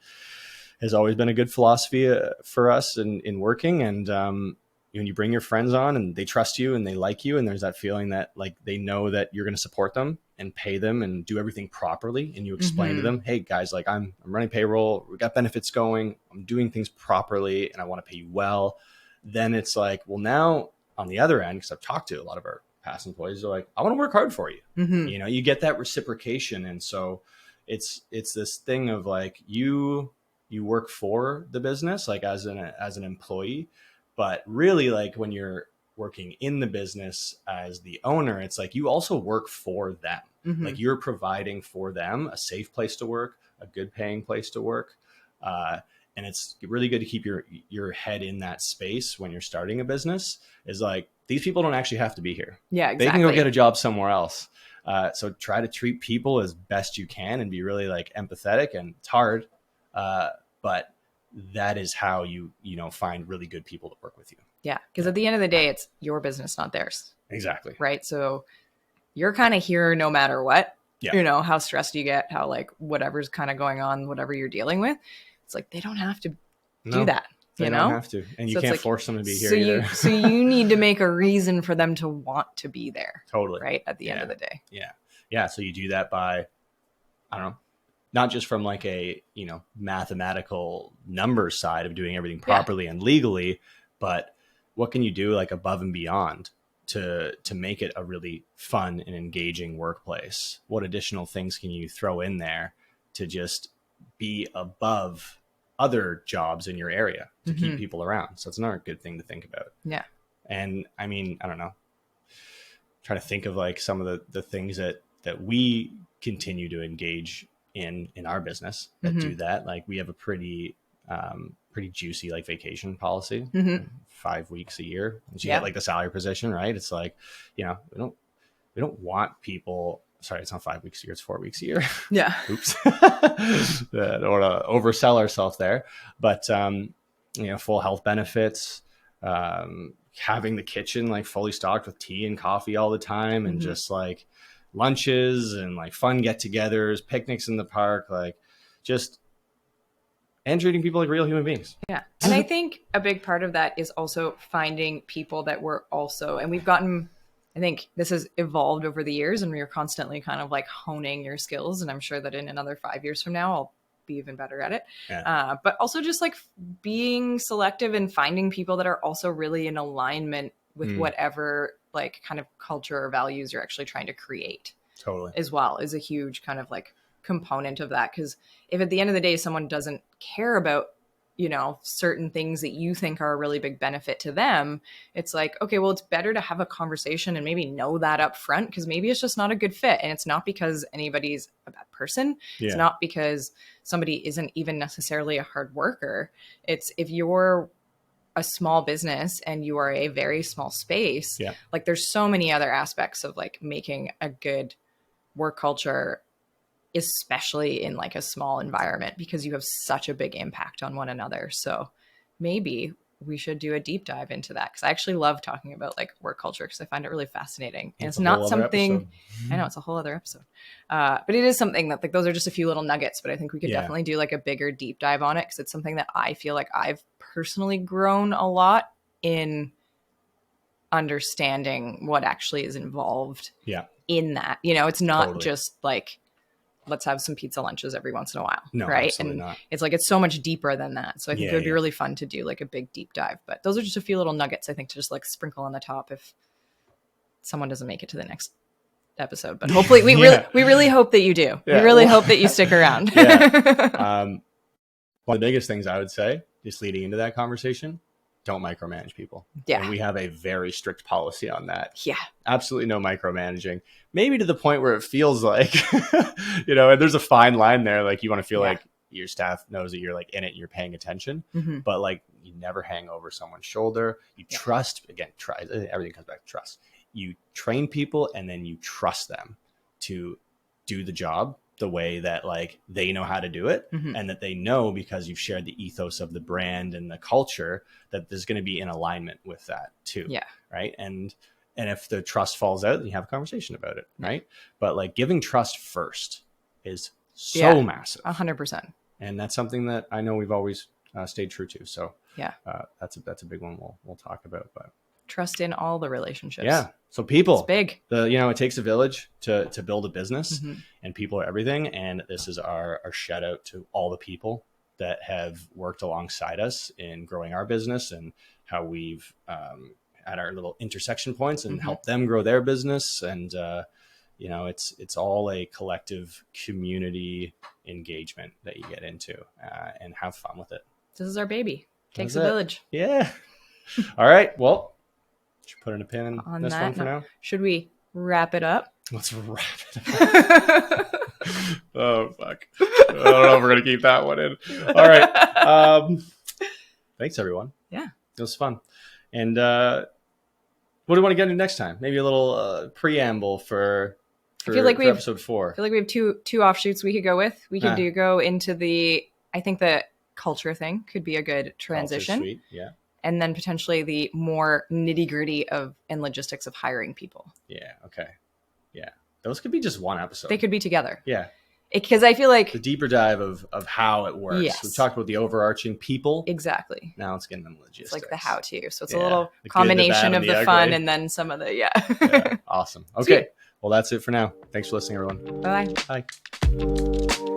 has always been a good philosophy for us in working. And when you bring your friends on and they trust you and they like you, and there's that feeling that, like, they know that you're going to support them and pay them and do everything properly, and you explain to them, hey guys, like, I'm running payroll, we got benefits going, I'm doing things properly, and I want to pay you well. Then it's like, well, now on the other end, because I've talked to a lot of our past employees, are like, I want to work hard for you. You get that reciprocation. And so it's this thing of like, you work for the business, like as an employee, but really, like, when you're working in the business as the owner, it's like you also work for them. Like, you're providing for them a safe place to work, a good paying place to work. And it's really good to keep your head in that space when you're starting a business, is like, these people don't actually have to be here. Yeah, exactly. They can go get a job somewhere else. So try to treat people as best you can and be really, like, empathetic. And it's hard, but that is how you find really good people to work with you. Yeah, because at the end of the day, it's your business, not theirs. Exactly. Right. So you're kind of here no matter what. Yeah. How stressed you get, how, like, whatever's kind of going on, whatever you're dealing with. It's like, they don't have to do that. They you don't know? have to. And you So it's can't like, force them to be here so either. so you need to make a reason for them to want to be there. Totally. Right? At the end Yeah. of the day. Yeah. Yeah. So you do that by, I don't know, not just from like a, mathematical numbers side of doing everything properly and legally, but what can you do like above and beyond to make it a really fun and engaging workplace? What additional things can you throw in there to just be above other jobs in your area to keep people around? So it's another good thing to think about. Yeah. And I mean, I don't know, try to think of like some of the things that we continue to engage in our business that do that. Like we have a pretty juicy like vacation policy, 5 weeks a year. And you get like the salary position, right? It's like, we don't want people. Sorry, it's not 5 weeks a year. It's 4 weeks a year. Yeah. Oops. Don't want to oversell ourselves there, but full health benefits, having the kitchen like fully stocked with tea and coffee all the time, and just like lunches and like fun get-togethers, picnics in the park, like just and treating people like real human beings. Yeah. And I think a big part of that is also finding people that were also, and I think this has evolved over the years, and we're constantly kind of like honing your skills. And I'm sure that in another 5 years from now, I'll be even better at it. Yeah. But also just like being selective and finding people that are also really in alignment with whatever like kind of culture or values you're actually trying to create. Totally. As well is a huge kind of like component of that. Because if at the end of the day, someone doesn't care about, certain things that you think are a really big benefit to them, it's like, okay, well, it's better to have a conversation and maybe know that up front, because maybe it's just not a good fit. And it's not because anybody's a bad person. Yeah. It's not because somebody isn't even necessarily a hard worker. It's if you're a small business and you are a very small space, like there's so many other aspects of like making a good work culture, especially in like a small environment, because you have such a big impact on one another. So maybe we should do a deep dive into that, because I actually love talking about like work culture, because I find it really fascinating. And it's not something, I know it's a whole other episode, but it is something that like those are just a few little nuggets, but I think we could definitely do like a bigger deep dive on it, because it's something that I feel like I've personally grown a lot in understanding what actually is involved in that. It's not just like, let's have some pizza lunches every once in a while. No, right. And not. It's like, it's so much deeper than that. So I think it would be really fun to do like a big deep dive, but those are just a few little nuggets, I think, to just like sprinkle on the top if someone doesn't make it to the next episode, but hopefully we really hope that you do. We really hope that you stick around. One of the biggest things I would say, just leading into that conversation, don't micromanage people. Yeah. And we have a very strict policy on that. Yeah. Absolutely no micromanaging. Maybe to the point where it feels like, and there's a fine line there. Like you want to feel like your staff knows that you're like in it and you're paying attention, but like you never hang over someone's shoulder. You trust, again, everything comes back to trust. You train people and then you trust them to do the job the way that like they know how to do it, and that they know, because you've shared the ethos of the brand and the culture, that there's going to be in alignment with that too. Yeah. Right. And if the trust falls out, then you have a conversation about it. Right. But like giving trust first is so massive. 100%. And that's something that I know we've always stayed true to. So that's a big one we'll talk about, but trust in all the relationships. Yeah. So people, it's big. It takes a village to build a business, and people are everything. And this is our shout out to all the people that have worked alongside us in growing our business, and how we've at our little intersection points and helped them grow their business. And, it's all a collective community engagement that you get into, and have fun with it. This is our baby. Takes a village. Yeah. All right. Well, should put in a pin on this one for now. Should we wrap it up? Let's wrap it up. Oh, fuck. I don't know if we're going to keep that one in. All right. Thanks, everyone. Yeah. It was fun. And what do we want to get into next time? Maybe a little preamble for episode 4. I feel like we have two offshoots we could go with. We could go into I think the culture thing could be a good transition. Sweet. Yeah. And then potentially the more nitty-gritty and logistics of hiring people. Yeah. Okay. Yeah. Those could be just one episode. They could be together. Yeah. because I feel like the deeper dive of how it works. Yes. We've talked about the overarching people. Exactly. Now let's get into the logistics. It's like the how-to. So it's a Yeah. little The good, the combination bad, of and the the fun ugly. and then some of the Yeah. Awesome. Okay. Well, that's it for now. Thanks for listening, everyone. Bye. Bye.